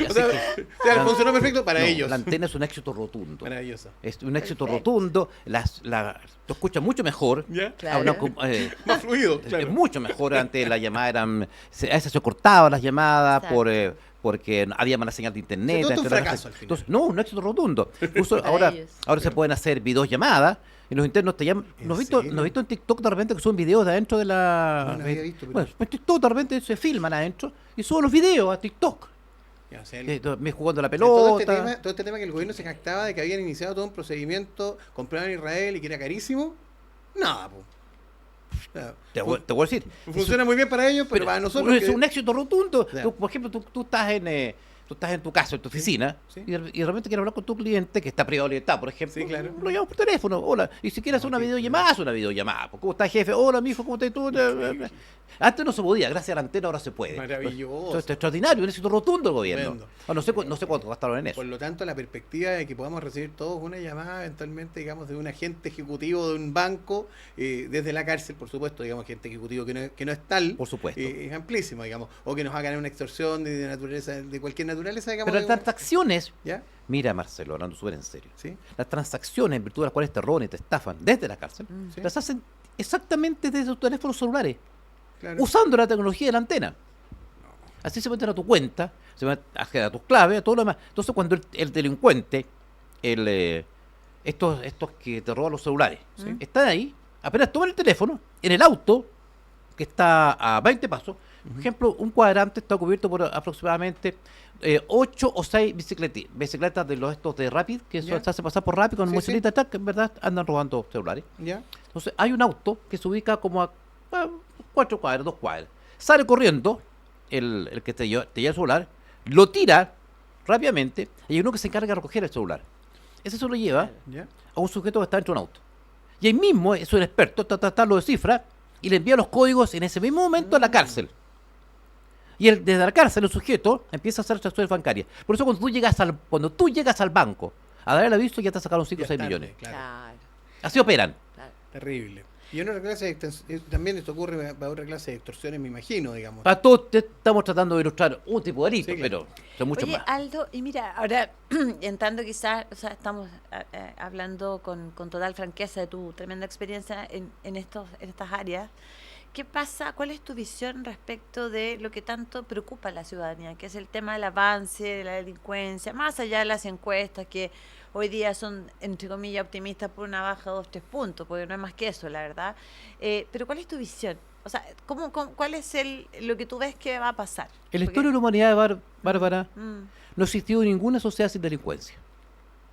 O sea, funcionó perfecto para no, ellos. La antena es un éxito rotundo. Maravilloso. Es un éxito Perfecto. rotundo. Tú escuchas mucho mejor. ¿Ya? Claro. Hablan Más fluido, es claro. mucho mejor. Antes las llamadas eran... A veces se cortaban las llamadas Exacto. porque había mala señal de internet. Todo esto un entre otras fracaso cosas. al final. Entonces, no, un éxito rotundo. Incluso Para ahora ellos. se pueden hacer videollamadas y los internos te llaman. ¿En ¿No has visto serio? en TikTok de repente que son videos de adentro de la... No, no había visto, pero- Bueno, en TikTok de repente se filman adentro y suben los videos a TikTok. Ya, o sea, Me jugando la o sea, todo pelota. este tema que el gobierno se jactaba de que habían iniciado todo un procedimiento comprado en Israel y que era carísimo. Nada, pues. Te voy a decir. Funciona muy bien para ellos, pero para nosotros. Es un éxito rotundo. Ya. Por ejemplo, tú estás en tu casa, en tu oficina, sí. y de repente quieres hablar con tu cliente que está privado de libertad, por ejemplo. Sí, claro. Lo llamas por teléfono. Hola. Y si quieres hacer una Ok, videollamada, haz una videollamada. ¿Cómo estás, jefe? Hola, mijo, ¿cómo estás tú? Antes no se podía, gracias a la antena ahora se puede. Maravilloso. Esto es extraordinario, un éxito rotundo del gobierno. Tremendo. No sé cuánto gastaron en eso. Por lo tanto, la perspectiva de que podamos recibir todos una llamada eventualmente, digamos, de un agente ejecutivo de un banco, desde la cárcel, por supuesto, digamos, agente ejecutivo que no es tal, Por supuesto. es amplísimo, digamos, o que nos hagan una extorsión de naturaleza, de cualquier naturaleza, digamos. Pero las digamos, transacciones, ¿ya? mira, Marcelo, hablando súper en serio, ¿Sí? las transacciones en virtud de las cuales te roban y te estafan desde la cárcel, ¿Sí? las hacen exactamente desde tus teléfonos celulares, Claro. usando la tecnología de la antena. Así se meten a tu cuenta, se meten a tus claves, a todo lo demás. Entonces, cuando el delincuente, estos que te roban los celulares, Sí. están ahí, apenas toman el teléfono, en el auto, que está a 20 pasos, por ejemplo, un cuadrante está cubierto por aproximadamente 8 o 6 bicicletas de estos de Rapid, que Ya. se hace pasar por Rapid con Sí, mochilita atrás, que en verdad andan robando celulares. ¿Ya? Entonces, hay un auto que se ubica como a 4 cuadras, 2 cuadras. Sale corriendo el que te lleva el celular, lo tira rápidamente y hay uno que se encarga de recoger el celular. Ese se lo lleva ¿Ya? a un sujeto que está dentro de un auto. Y ahí mismo es un experto, lo descifra y le envía los códigos en ese mismo momento a la cárcel. Y desde la cárcel el sujeto empieza a hacer transacciones bancarias. Por eso cuando tú llegas al banco a dar el aviso ya te sacaron 5 o Ya 6 tarde, millones. Claro. Claro, Así operan. claro. Terrible. Y en otra clase también esto ocurre para otra clase de extorsiones, me imagino, digamos. Para todos estamos tratando de ilustrar un tipo de delito, Sí, claro. pero son muchos Oye, más. Aldo, y mira, ahora entrando quizás, o sea, estamos hablando con total franqueza de tu tremenda experiencia en estas áreas. ¿Qué pasa? ¿Cuál es tu visión respecto de lo que tanto preocupa a la ciudadanía, que es el tema del avance de la delincuencia, más allá de las encuestas que hoy día son, entre comillas, optimistas por una baja de 2-3 puntos, porque no es más que eso, la verdad? Pero ¿cuál es tu visión? O sea, ¿cuál es lo que tú ves que va a pasar? En la Porque- historia de la humanidad, Bárbara, Mm, no ha existido ninguna sociedad sin delincuencia.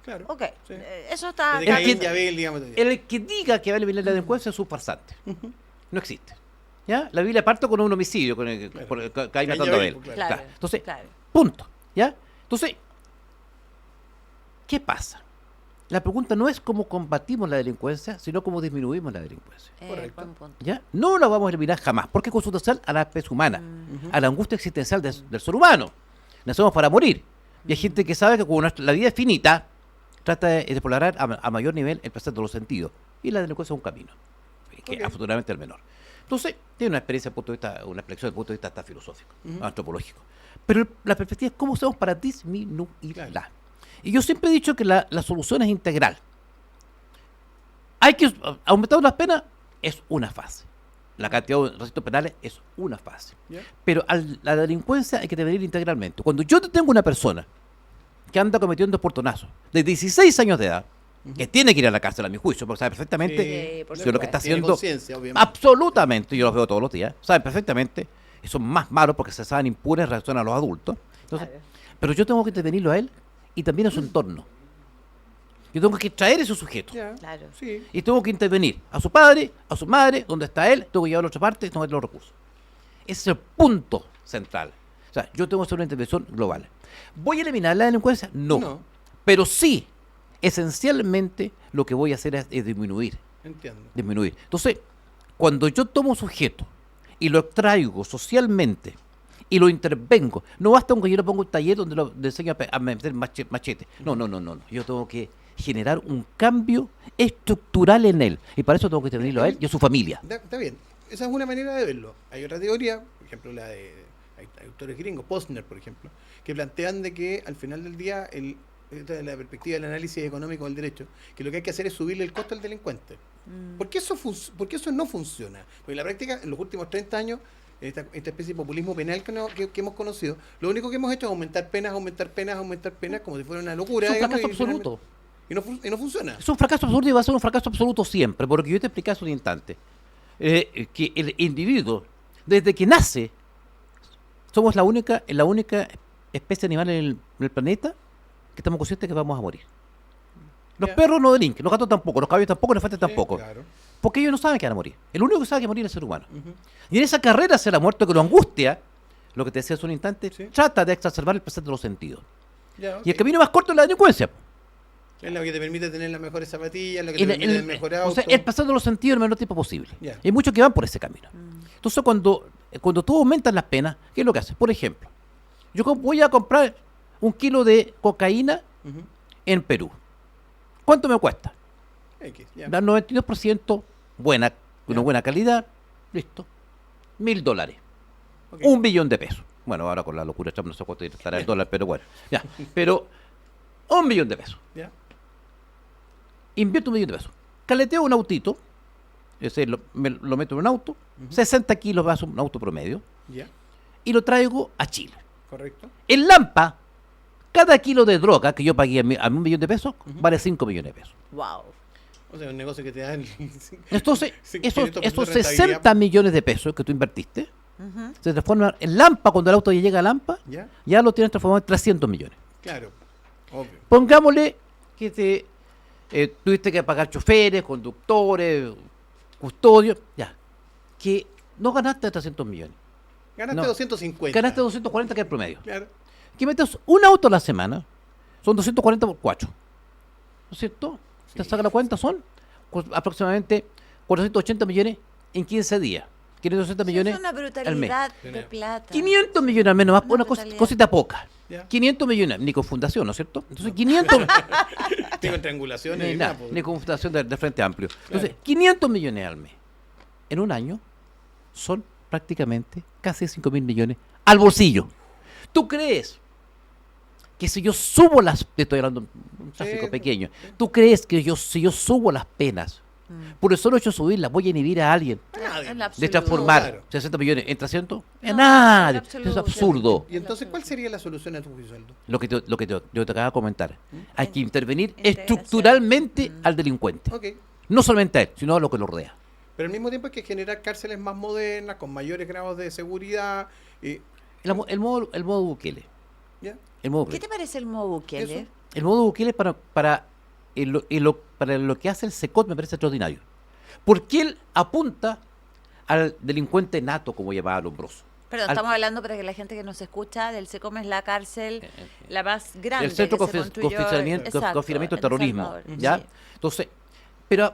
Claro. ok, Sí. eso está... Desde El Caín que- y Abel, digamos. El que diga que va a eliminar la delincuencia es un farsante. No existe. ¿Ya? La Biblia parte con un homicidio, con el Claro. por el Caín Caín y matando a Abel, él. pues, Claro, Entonces, claro. punto. ¿Ya? Entonces, ¿qué pasa? La pregunta no es cómo combatimos la delincuencia, sino cómo disminuimos la delincuencia. Correcto. Buen punto. ¿Ya? No la vamos a eliminar jamás, porque es consustancial a la especie humana, Mm. a la angustia existencial del ser humano. Nacemos para morir. Y hay gente que sabe que como la vida es finita, trata de explorar a mayor nivel el placer de los sentidos. Y la delincuencia es un camino, que Ok. afortunadamente es el menor. Entonces, tiene una experiencia, desde el punto de vista, una reflexión desde el punto de vista hasta filosófico, antropológico. Pero la perspectiva es cómo hacemos para disminuirla. Claro. Y yo siempre he dicho que la solución es integral. Hay que aumentar las penas, es una fase. La cantidad de recintos penales es una fase. ¿Ya? Pero la delincuencia hay que definir integralmente. Cuando yo detengo a una persona que anda cometiendo portonazos de 16 años de edad, que tiene que ir a la cárcel a mi juicio, porque sabe perfectamente Sí, por de lo que está Tiene haciendo. conciencia, obviamente. Absolutamente, yo los veo todos los días, saben perfectamente, y son más malos porque se saben impunes en relación a los adultos. Entonces, Claro. pero yo tengo que intervenirlo a él y también a su entorno. Yo tengo que traer ese sujeto. Ya, Claro. sí. Y tengo que intervenir a su padre, a su madre, donde está él, tengo que llevarlo a otra parte, tengo que tener los recursos. Ese es el punto central. O sea, yo tengo que hacer una intervención global. ¿Voy a eliminar la delincuencia? No. No. Pero sí, esencialmente, lo que voy a hacer es disminuir. Entiendo. Disminuir. Entonces, cuando yo tomo un sujeto y lo traigo socialmente y lo intervengo, no basta con que yo le ponga un taller donde le enseño a meter machete. No. Yo tengo que generar un cambio estructural en él. Y para eso tengo que intervenirlo a él y a su familia. Está bien. Esa es una manera de verlo. Hay otra teoría, por ejemplo, la de hay autores gringos, Posner, por ejemplo, que plantean de que al final del día, desde la perspectiva del análisis económico del derecho, que lo que hay que hacer es subirle el costo al delincuente. ¿Por qué eso no funciona? Porque en la práctica, en los últimos 30 años, esta especie de populismo penal que hemos conocido, lo único que hemos hecho es aumentar penas, como si fuera una locura. Es un digamos, fracaso y finalmente- absoluto. Y no funciona. Es un fracaso absoluto y va a ser un fracaso absoluto siempre, porque yo te expliqué hace un instante que el individuo, desde que nace, somos la única especie animal en el planeta que estamos conscientes que vamos a morir. Los Ya. perros no delinquen, los gatos tampoco, los caballos tampoco, los elefantes Sí, tampoco, claro. porque ellos no saben que van a morir. El único que sabe que va a morir es el ser humano. Ujú. Y en esa carrera hacia la muerte que lo angustia, lo que te decía hace un instante, Sí. trata de exacerbar el placer de los sentidos. Ya, ok. Y el camino más corto es la delincuencia. Es lo que te permite tener las mejores zapatillas, lo que te El, permite el mejor auto. o sea, el placer de los sentidos en el menor tiempo posible. Ya. Hay muchos que van por ese camino. Entonces, cuando tú aumentas las penas, ¿qué es lo que haces? Por ejemplo, yo voy a comprar 1 kilo de cocaína Ujú. en Perú. ¿Cuánto me cuesta? X, ya. Da 92% buena, una Ya. buena calidad, listo. $1.000. Ok. 1 billón de pesos. Bueno, ahora con la locura de Trump no sé cuánto estará el dólar, pero bueno. Ya. Pero 1 billón de pesos. Ya. Invierto 1 millón de pesos. Caleteo un autito, ese lo meto en un auto, 60 kilos va a ser un auto promedio, Ya. y lo traigo a Chile. Correcto. En Lampa, cada kilo de droga que yo pagué a 1 millón de pesos, vale 5 millones de pesos. Wow. O sea, un negocio que te da Entonces, Sí, esos 500% esos de rentabilidad. 60 millones de pesos que tú invertiste, se transforman en Lampa, cuando el auto ya llega a Lampa, Ya. ya lo tienes transformado en 300 millones. Claro. Obvio. Pongámosle que tuviste que pagar choferes, conductores, custodios, ya, que no ganaste 300 millones. Ganaste No. 250. Ganaste 240, que es el promedio. Claro. Que metes un auto a la semana, son 240 por 4. ¿No es cierto? Te Sí. saca la cuenta, son aproximadamente 480 millones en 15 días. 560 millones Es una al mes. brutalidad de Tenemos. plata. 500 millones al menos, más Una una brutalidad. cosita poca. Ya. 500 millones, ni con fundación, ¿no es cierto? Entonces 500, Tengo triangulaciones. ni, y nada, nada, pues. ni con fundación de Frente Amplio. Entonces, Claro. 500 millones al mes. En un año son prácticamente casi 5.000 millones al bolsillo. ¿Tú crees que si yo subo te estoy hablando de un tráfico Sí, pequeño, sí. ¿tú crees que si yo subo las penas, por el solo hecho de subirlas, voy a inhibir a alguien A nadie. En de absoluto. transformar Claro. 60 millones en 300? No, Nadie. en Eso es absoluto. absurdo. Y entonces, ¿cuál sería la solución a tu juicio, Aldo? Lo que yo te acabo de comentar. Hay que intervenir Integración. estructuralmente al delincuente. Ok. No solamente a él, sino a lo que lo rodea. Pero al mismo tiempo hay que generar cárceles más modernas, con mayores grados de seguridad. El modo Bukele. ¿Ya? El modo ¿Qué Bukele. te parece el modo Bukele? Eso. El modo Bukele para lo que hace el SECOT me parece extraordinario. Porque él apunta al delincuente nato, como llamaba Lombroso. Perdón, Al- estamos hablando para que la gente que nos escucha del SECOM es la cárcel la más grande. el Centro que se de construyó, Confinamiento exacto, del en Terrorismo. Salvador, ¿Ya? sí. Entonces, pero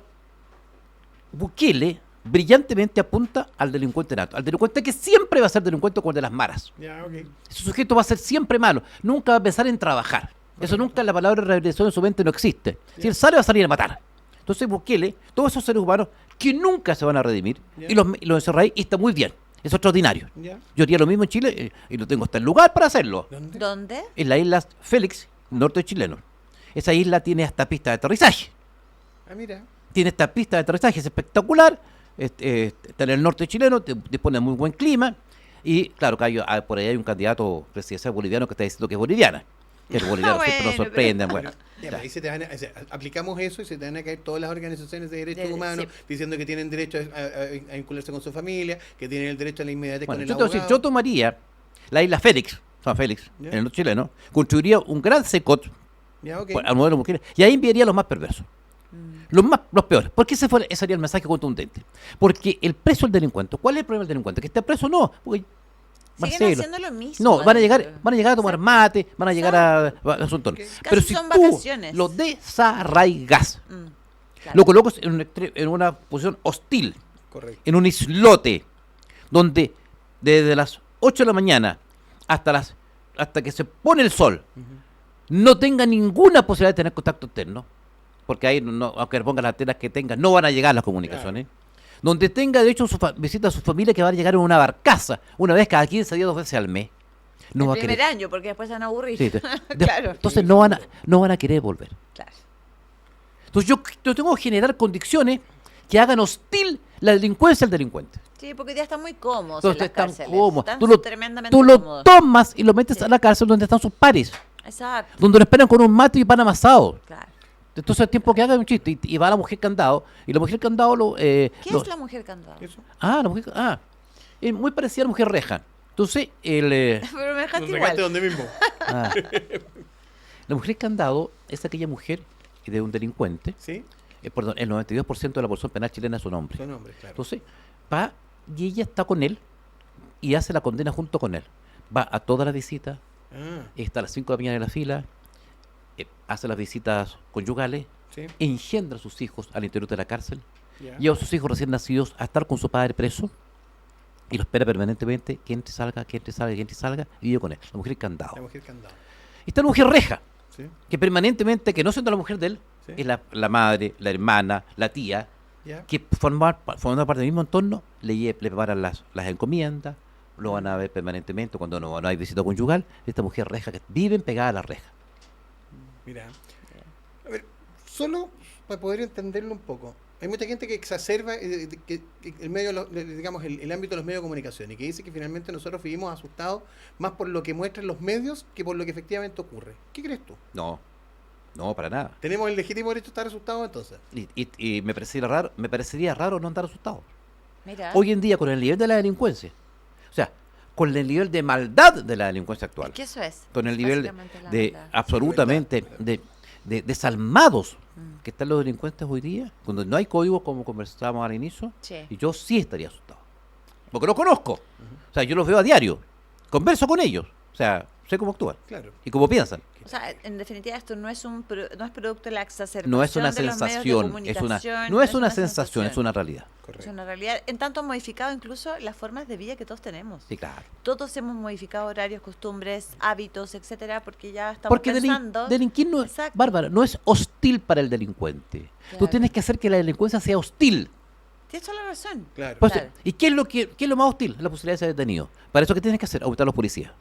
Bukele brillantemente apunta al delincuente nato, al delincuente que siempre va a ser delincuente como el de las maras. Ya, ok. Ese sujeto va a ser siempre malo, nunca va a pensar en trabajar. Eso nunca, la palabra rehabilitación en su mente no existe. Si él sale, va a salir a matar. Entonces Bukele, todos esos seres humanos que nunca se van a redimir, Ya. y los encerra ahí y está muy bien. Es extraordinario. Ya. Yo haría lo mismo en Chile y lo tengo hasta el lugar para hacerlo. ¿Dónde? ¿Dónde? En la isla Félix, norte chileno. Esa isla tiene hasta pista de aterrizaje. Ah, mira. Tiene esta pista de aterrizaje, es espectacular. Está en el norte chileno, dispone de muy buen clima. Y claro, que por ahí hay un candidato presidencial boliviano que está diciendo que es boliviana. Que los bolivianos siempre nos Bueno, sorprenden. Pero, Bueno, ya, ya. ahí se te van o sea, aplicamos eso y se te van a caer todas las organizaciones de derechos humanos sí. diciendo que tienen derecho a vincularse con su familia, que tienen el derecho a la inmediatez Bueno, con el yo te voy a decir, abogado. yo tomaría la isla Félix, San Félix, Ya. en el norte chileno, construiría un gran secot Ya, ok. al modelo mujeres, y ahí enviaría a los más perversos. Los peores. ¿Por qué ese sería el mensaje contundente? Porque el preso del delincuente, ¿cuál es el problema del delincuente? ¿Que está preso? No, porque Siguen Marcelo, haciendo lo mismo. no, van a llegar a tomar Exacto. mate, van a llegar a su entorno. Casi Pero si son tú vacaciones. lo desarraigas, Claro. lo colocas en una posición hostil, Correcto. en un islote, donde desde las 8 de la mañana hasta que se pone el sol, no tenga ninguna posibilidad de tener contacto externo, porque ahí, aunque le pongan las antenas que tenga, no van a llegar las comunicaciones. Donde tenga derecho a visita a su familia, que va a llegar en una barcaza, una vez cada 15 días, 2 veces al mes. No el va a primer querer. año, porque después se van a aburrir. Sí, Claro. Entonces no van a querer volver. Claro. Entonces yo tengo que generar condiciones que hagan hostil la delincuencia al delincuente. Sí, porque ya están muy cómodos Entonces en las están cárceles. cómodos. Están tremendamente Tú lo cómodos. tomas y lo metes Sí. a la cárcel donde están sus pares, Exacto. donde lo esperan con un mate y pan amasado. Claro. Entonces el tiempo que haga un chiste y va la mujer candado, y la mujer candado ¿Qué es la mujer candado? Eso. es muy parecida a la mujer reja. Entonces Pero me dejaste Nos igual. sacaste donde mismo. ah, la mujer candado es aquella mujer de un delincuente, ¿Sí? perdón, el 92% de la población penal chilena son hombres. Son hombres, claro. Entonces, va y ella está con él y hace la condena junto con él. Va a todas las visitas, Ah, está a las 5 de la mañana en la fila, hace las visitas conyugales, sí. engendra a sus hijos al interior de la cárcel, Ya. lleva a sus hijos recién nacidos a estar con su padre preso y lo espera permanentemente que entre, salga, que entre, salga, que entre, salga, y vive con él. La mujer candado. La mujer candado. Y está la mujer reja, ¿Sí? que permanentemente, que no siendo la mujer de él, Sí. es la madre, la hermana, la tía, Ya. que formando parte del mismo entorno, le preparan las encomiendas, lo van a ver permanentemente cuando no hay visita conyugal. Esta mujer reja que viven pegada a la reja. Mira. A ver, solo para poder entenderlo un poco. Hay mucha gente que exacerba que el medio, digamos, el ámbito de los medios de comunicación y que dice que finalmente nosotros vivimos asustados más por lo que muestran los medios que por lo que efectivamente ocurre. ¿Qué crees tú? No, para nada. ¿Tenemos el legítimo derecho a estar asustados entonces? Y me parecería raro no andar asustado. Mira. Hoy en día, con el nivel de la delincuencia, o sea, con el nivel de maldad de la delincuencia actual, ¿Qué eso es? con el nivel Básicamente la de maldad. absolutamente de desalmados que están los delincuentes hoy día, cuando no hay código como conversábamos al inicio, Sí. y yo sí estaría asustado. Porque los conozco. O sea, yo los veo a diario. Converso con ellos. O sea, sé cómo actúan Claro. y cómo piensan. O sea, en definitiva esto no es no es producto de la exacerbación No es una de los medios de sensación, comunicación, no es una sensación, es una realidad. Es Correcto. una realidad. En tanto han modificado incluso las formas de vida que todos tenemos. Sí, claro. Todos hemos modificado horarios, costumbres, hábitos, etcétera, porque ya estamos Porque pensando. delinquir no, Exacto. Bárbara, no es hostil para el delincuente. Tú Claro. tienes que hacer que la delincuencia sea hostil. Tienes toda la razón. Claro. Pues, Claro. ¿y qué es lo más hostil? La posibilidad de ser detenido. Para eso, ¿qué tienes que hacer? Aumentar a los policías.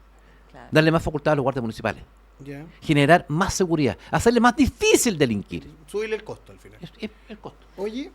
Claro. Darle más facultad a los guardias municipales. Ya. Generar más seguridad. Hacerle más difícil delinquir. Subirle el costo al final. Es el costo. Oye,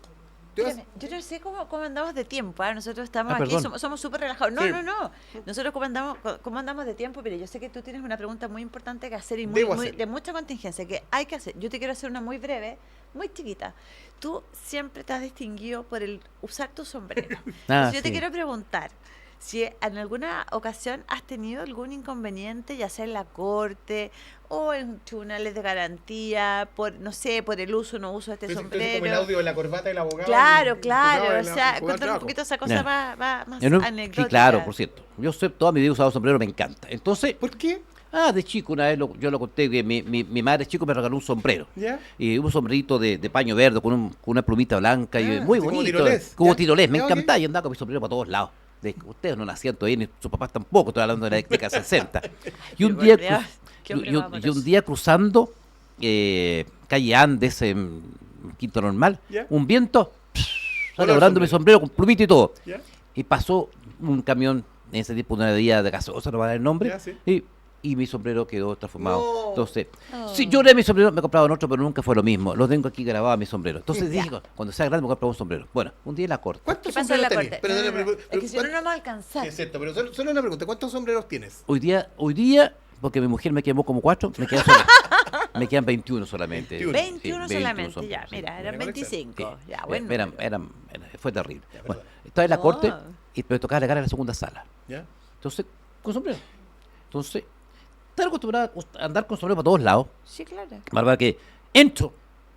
te vas- Espérame, yo no sé cómo andamos de tiempo. ¿Ah? Nosotros estamos aquí, perdón. somos súper relajados. No, Sí. no. Nosotros cómo andamos de tiempo, pero yo sé que tú tienes una pregunta muy importante que hacer y Debo hacerla. de mucha contingencia que hay que hacer. Yo te quiero hacer una muy breve, muy chiquita. Tú siempre te has distinguido por el usar tu sombrero. Entonces yo te Sí. quiero preguntar si en alguna ocasión has tenido algún inconveniente, ya sea en la corte o en tribunales de garantía, por no sé, por el uso o no uso de este Entonces, sombrero. como el audio de la corbata del abogado. Claro, el claro. juzgado O de sea, juzgado del cuéntame un trabajo. poquito esa cosa Ya. más Sí, anecdótica. claro, por cierto. Yo sé, toda mi vida he usado sombrero, me encanta. Entonces, ¿Por qué? de chico, una vez yo lo conté, que mi madre chico me regaló un sombrero. ¿Ya? Y un sombrerito de paño verde con una plumita blanca y Ah, muy sí, como bonito. tirolés, Como ya. tirolés, me Ya, ok. encantaba y andaba con mi sombrero para todos lados. Ustedes no nacían todavía, ni sus papás tampoco, estoy hablando de la década de 60. Y un Pero, día, por Dios, qué hombre más y un amoroso. día cruzando calle Andes, Quinto Normal, Ya. un viento, Voló el volando mi sombrero con plumita y todo. ¿Ya? Y pasó un camión, en ese tiempo una bebida de gaseosa, no va a dar el nombre, Ya, sí. y mi sombrero quedó transformado. No. Entonces, Oh. sí, yo de mi sombrero me he comprado otro, pero nunca fue lo mismo. Lo tengo aquí grabado mi sombrero. Entonces Ya. dije, cuando sea grande me voy a comprar un sombrero. Bueno, un día en la corte. ¿Cuántos ¿Qué pasó en la sombreros corte? tenés? No, no, no. Pero, Es que si no, no vamos a alcanzar. Es cierto, pero solo una pregunta. ¿Cuántos sombreros tienes? Hoy día porque mi mujer me quemó como 4, me quedan 21 solamente. 21 Sí, solamente, son, ya, sí. mira, eran Mira, 25. Sí. Ya, bueno. Fue terrible. Ya, Bueno, verdad. estaba en la Oh. corte y me tocaba alegar en la segunda sala. ¿Ya? Entonces, con sombrero. Entonces, estaba acostumbrado a andar con sombrero para todos lados. Sí, claro. Bárbara, que entro,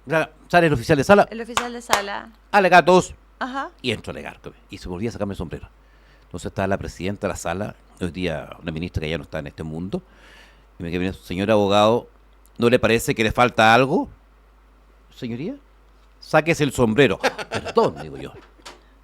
ya sale el oficial de sala, El oficial de sala. alegar todos, Ajá. y entro a alegar. Y se volvía a sacarme el sombrero. Entonces estaba la presidenta de la sala, hoy día una ministra que ya no está en este mundo, y me quedé, señor abogado, ¿no le parece que le falta algo? Señoría, sáquese el sombrero. Perdón, digo yo.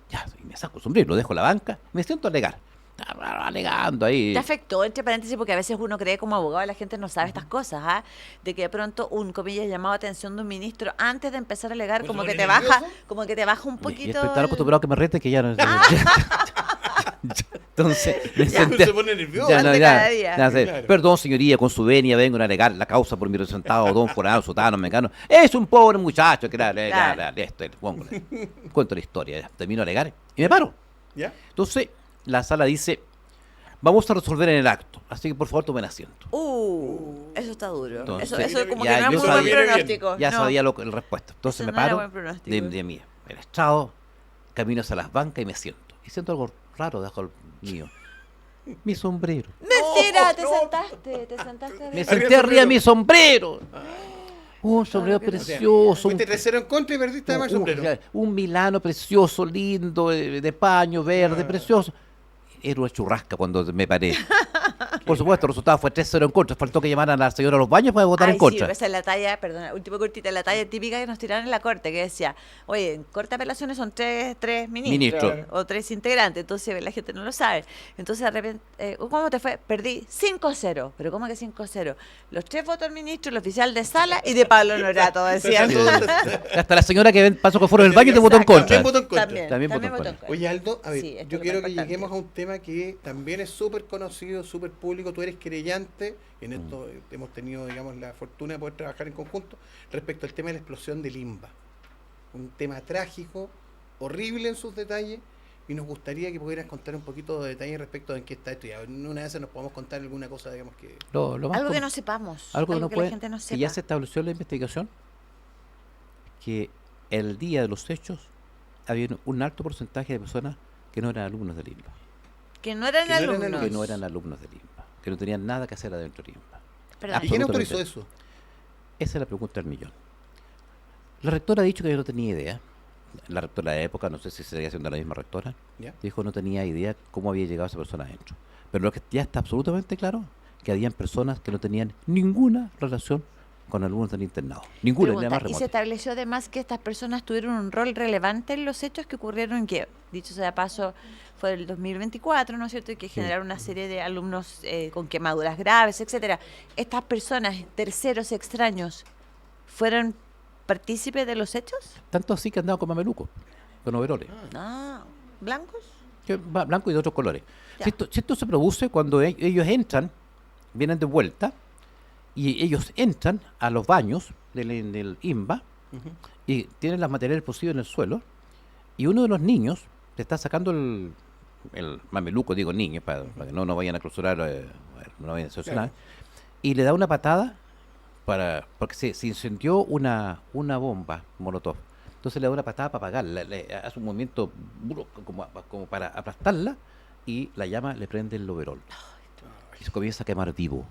Ya, y me saco el sombrero, lo dejo en la banca, me siento a alegar. Estaba alegando ahí. ¿Te afectó, entre paréntesis, porque a veces uno cree como abogado, la gente no sabe estas cosas, ¿ah? De que de pronto un, comillas, llamado atención de un ministro antes de empezar a alegar, Pues como se que pone te baja, nervioso. como que te baja un Y poquito. estoy tan el- acostumbrado a que me rete que ya no. Entonces, me Ya, senté- se pone nervioso. Ya, no, Ante ya, cada día. ya sé. Claro. Perdón, señoría, con su venia vengo a alegar la causa por mi representado, don Forano, Sotano, Mengano. Es un pobre muchacho que Claro. póngale. Cuento la historia, ya. Termino a alegar y me paro. ¿Ya? Entonces, la sala dice, vamos a resolver en el acto, así que por favor tomen asiento. Eso está duro. Entonces, eso como ya que no es yo muy buen sabía- pronóstico. Ya no. sabía el respuesta. Entonces Ese me no era paro buen pronóstico. de mí, el estrado, camino hacia las bancas y me siento. Y siento algo raro debajo del mío. Mi sombrero. Mentira, te No, sentaste Me bien. senté arriba de mi sombrero. Un sombrero Claro que no. O sea, precioso. fuiste 3-0 en contra y perdiste además el sombrero. Un Milano precioso, lindo, de paño verde, precioso. Era una churrasca cuando me paré. Por supuesto, el resultado fue 3-0 en contra. Faltó que llamaran a la señora a los baños para votar Ay, en contra. sí, esa es la talla, perdona, última cortita, la talla típica que nos tiraron en la corte, que decía, oye, en corte de apelaciones son tres ministros, Ministro. o 3 integrantes, entonces la gente no lo sabe. Entonces de repente, ¿cómo te fue? Perdí 5-0, pero ¿cómo que 5-0? Los 3 votos del ministro, el oficial de sala y de Pablo Norato, decían. Hasta la señora que pasó que fueron el baño te votó en Exacto. contra. También votó en contra. También También votó votó en en contra. Oye, Aldo, a ver, Sí, esto yo es quiero lo que importante. lleguemos a un tema que también es súper conocido, súper público. Tú eres querellante, en esto hemos tenido, digamos, la fortuna de poder trabajar en conjunto respecto al tema de la explosión del INBA. Un tema trágico, horrible en sus detalles, y nos gustaría que pudieras contar un poquito de detalle respecto de en qué está esto. Y en una de esas nos podemos contar alguna cosa, digamos, que... Lo más Algo que com- no sepamos, algo que no que puede, la gente no que sepa. ya se estableció en la investigación que el día de los hechos había un alto porcentaje de personas que no eran alumnos del INBA, Que no eran Que no eran alumnos. alumnos. que no eran alumnos del INBA, que no tenían nada que hacer adentro del INBA. Perdón. ¿Y quién Absolutamente. autorizó eso? Esa es la pregunta del millón. La rectora ha dicho que yo no tenía idea. La rectora de la época, no sé si seguía siendo la misma rectora, ¿Ya? dijo no tenía idea cómo había llegado esa persona adentro. Pero lo que ya está absolutamente claro, que habían personas que no tenían ninguna relación con alumnos del internado. Ninguna, ni la Pregunta, más y se remota. estableció además que estas personas tuvieron un rol relevante en los hechos que ocurrieron, que dicho sea de paso fue el 2024, ¿no es cierto? Y que generaron una serie de alumnos con quemaduras graves, etcétera. Estas personas, terceros extraños, ¿fueron partícipes de los hechos? Tanto así que andaban con mamelucos, con overoles, Ah, ¿blancos? blanco y de otros colores. Ya. Si esto se produce cuando ellos entran, vienen de vuelta, y ellos entran a los baños del INBA Ujú. y tienen las materiales posibles en el suelo, y uno de los niños le está sacando el mameluco, digo niños, para que no vayan a clausurar, no vayan a sancionar, y le da una patada porque se incendió una bomba molotov. Entonces le da una patada para apagarla, le hace un movimiento brusco como para aplastarla, y la llama le prende el overol. Y se comienza a quemar vivo.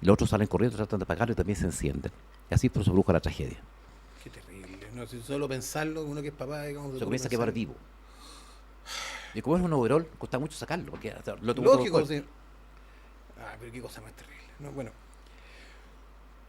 Y los otros salen corriendo, tratan de apagarlo y también se encienden. Y así se produjo la tragedia. Qué terrible. No, si solo pensarlo, uno que es papá, digamos... Se comienza a quemar vivo. Y como es un overol, cuesta mucho sacarlo, porque lo tuvo Lógico, todo el sí. Ah, pero qué cosa más terrible. No, bueno.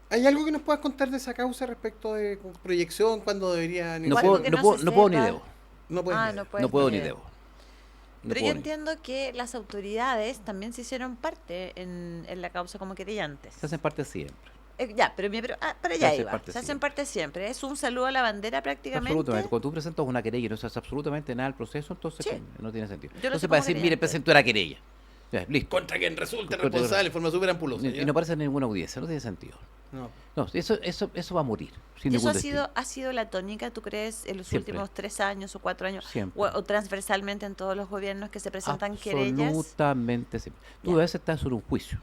¿Hay algo que nos puedas contar de esa causa respecto de proyección? ¿Cuándo debería...? No Algo puedo, que no no puedo, se no puedo ni sepa. debo. No puedes Ah, leer. no puedes No puedo ni leer. debo. No Pero puedo yo ni- entiendo que las autoridades también se hicieron parte en la causa como querellantes. Se hacen parte siempre. Ya, pero para allá hacen iba. parte Se hacen siempre. parte siempre. Es un saludo a la bandera prácticamente. Absolutamente. Cuando tú presentas una querella y no se hace absolutamente nada del proceso, entonces Sí. no tiene sentido. Yo lo sé Entonces para como decir, mire, querellante. presentó la querella. Ya, listo. Contra quien resulte Contra- responsable de forma súper ampulosa. Y no aparece en ninguna audiencia, no tiene sentido. No. No, eso va a morir. Sin ¿Y eso ningún destino. ha sido la tónica, tú crees, en los Siempre. últimos 3 años o 4 años? Siempre. O transversalmente en todos los gobiernos que se presentan querellas. Absolutamente siempre. Tú Ya. a veces estás sobre un juicio.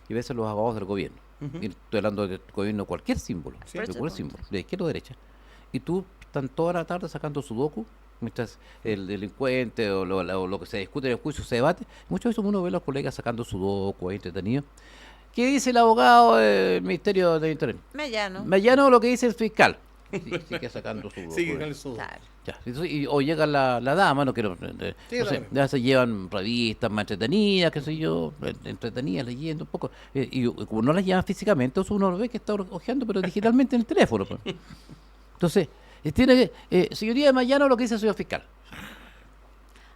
y a veces los abogados del gobierno. Ujú. Y estoy hablando del gobierno, cualquier símbolo, Sí. de Por cualquier supuesto. símbolo, de izquierda o derecha. Y tú están toda la tarde sacando sudoku, mientras el delincuente o lo que se discute en el juicio se debate. Muchas veces uno ve a los colegas sacando sudoku ahí entretenido. ¿Qué dice el abogado del Ministerio de Interior? Mellano. Mellano lo que dice el fiscal. Sigue sacando sudoku. Sí, con el sudo. Claro. Ya, o llega la dama, no quiero. Sí, No sé, también. ya se llevan revistas más entretenidas, qué sé yo, entretenidas, leyendo un poco. Y como no las llevan físicamente, entonces uno lo ve que está hojeando, pero digitalmente en el teléfono. Pues. Entonces, tiene que. Señoría de Mayano, lo que dice el señor fiscal.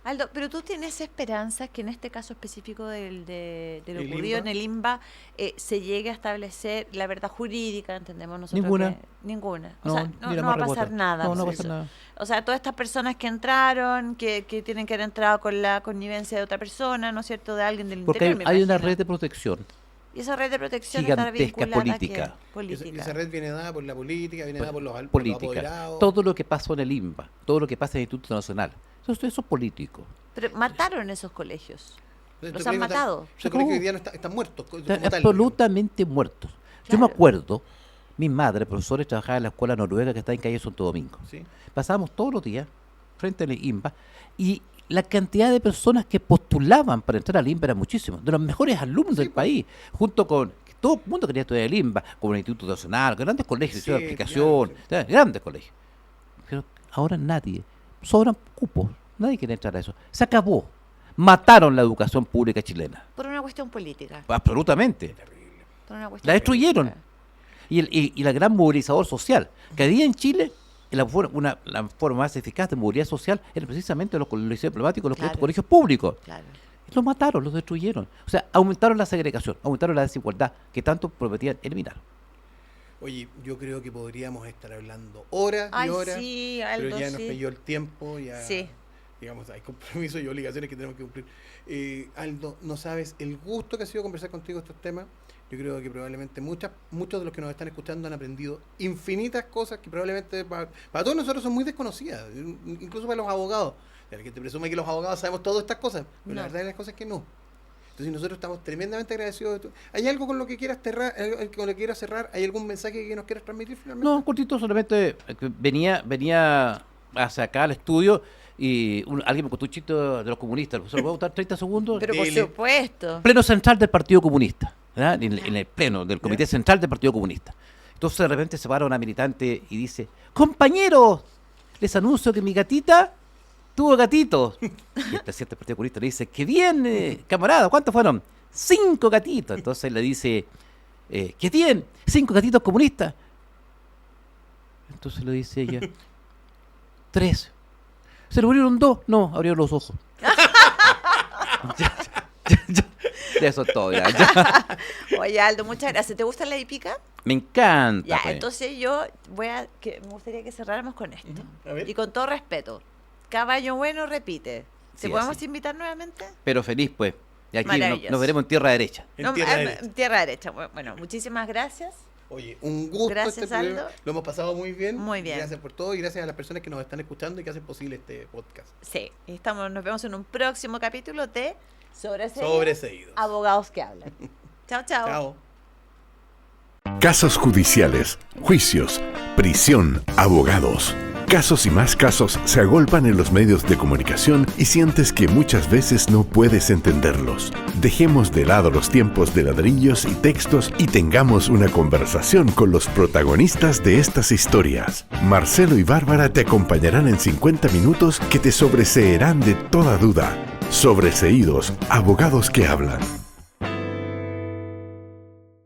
Aldo, pero tú tienes esperanzas que en este caso específico de lo ¿El ocurrido INBA? en el INBA se llegue a establecer la verdad jurídica, entendemos nosotros. Ninguna. Ninguna. O No, sea, ni la no va a más pasar remota. nada. No, no va a pues, pasar eso. nada. O sea, todas estas personas que entraron, que tienen que haber entrado con la connivencia de otra persona, ¿no es cierto?, de alguien del Porque interior, me hay una imagino. red de protección Y esa red de protección está gigantesca, vinculada política. a qué? Política. Esa red viene dada por la política, viene dada por los política. apoderados. Todo lo que pasó en el INBA, todo lo que pasa en el Instituto Nacional, eso es político. Pero mataron esos colegios. Estos Los han colegios matado. Estos colegios hoy día no están muertos. como Están tal, absolutamente muertos. Yo me Claro. acuerdo, mi madre, profesora, trabajaba en la escuela noruega que está en calle Santo Domingo. digamos. Sí. Pasábamos todos los días frente al INBA y la cantidad de personas que postulaban para entrar al INBA era muchísimo, de los mejores alumnos del país, junto con que todo el mundo quería estudiar el INBA, como el Instituto Nacional, grandes colegios, Sí, de aplicación, grandes colegios. Pero ahora nadie, sobran cupos, nadie quiere entrar a eso. Se acabó. Mataron la educación pública chilena. Por una cuestión política. Absolutamente. Por una cuestión La destruyeron. política. Y la gran movilizador social. Que había en Chile, la forma más eficaz de movilidad social era precisamente los colegios diplomáticos, los Claro. colegios públicos. Claro. Los mataron, los destruyeron. O sea, aumentaron la segregación, aumentaron la desigualdad que tanto prometían eliminar. Oye, yo creo que podríamos estar hablando horas y Ay, horas, sí, Aldo, pero ya nos sí. pilló el tiempo, ya, Sí. digamos, hay compromisos y obligaciones que tenemos que cumplir. Aldo, no sabes el gusto que ha sido conversar contigo estos temas. Yo creo que probablemente muchos de los que nos están escuchando han aprendido infinitas cosas que probablemente para todos nosotros son muy desconocidas, incluso para los abogados. La gente presume que los abogados sabemos todas estas cosas, pero la No. verdad es las cosas que no. Entonces nosotros estamos tremendamente agradecidos de ¿Hay algo con lo que quieras con lo que quieras cerrar? ¿Hay algún mensaje que nos quieras transmitir finalmente? No, cortito, solamente que venía hacia acá al estudio y alguien me contó un chiste de los comunistas. ¿Se lo puedo contar 30 segundos? Pero por Dele. supuesto. Pleno central del Partido Comunista, ¿verdad? En el pleno del Comité Central del Partido Comunista. Entonces de repente se para una militante y dice: compañeros, les anuncio que mi gatita tuvo gatitos. Y el presidente del Partido Comunista le dice: qué bien, camarada, ¿cuántos fueron? 5 gatitos. Entonces le dice: qué bien, 5 gatitos comunistas. Entonces le dice ella: 3. ¿Se le murieron 2? No, abrieron los ojos. Ya, eso es todo. Ya. Oye, Aldo, muchas gracias. ¿Te gusta la hípica? Me encanta. Ya, pues. entonces yo me gustaría que cerráramos con esto. A ver. Y con todo respeto. Caballo bueno repite. ¿Te Sí, podemos así. invitar nuevamente? Pero feliz, pues. Y aquí Maravilloso. nos veremos en tierra derecha. En tierra derecha. En tierra derecha. Bueno, muchísimas gracias. Oye, un gusto Gracias, este programa. Aldo. Lo hemos pasado muy bien. Muy bien. Gracias por todo y gracias a las personas que nos están escuchando y que hacen posible este podcast. Sí, nos vemos en un próximo capítulo de Sobreseídos. Abogados que hablan. Chao, chao. Chao. Casos judiciales, juicios, prisión, abogados. Casos y más casos se agolpan en los medios de comunicación y sientes que muchas veces no puedes entenderlos. Dejemos de lado los tiempos de ladrillos y textos y tengamos una conversación con los protagonistas de estas historias. Marcelo y Bárbara te acompañarán en 50 minutos que te sobreseerán de toda duda. Sobreseídos, abogados que hablan.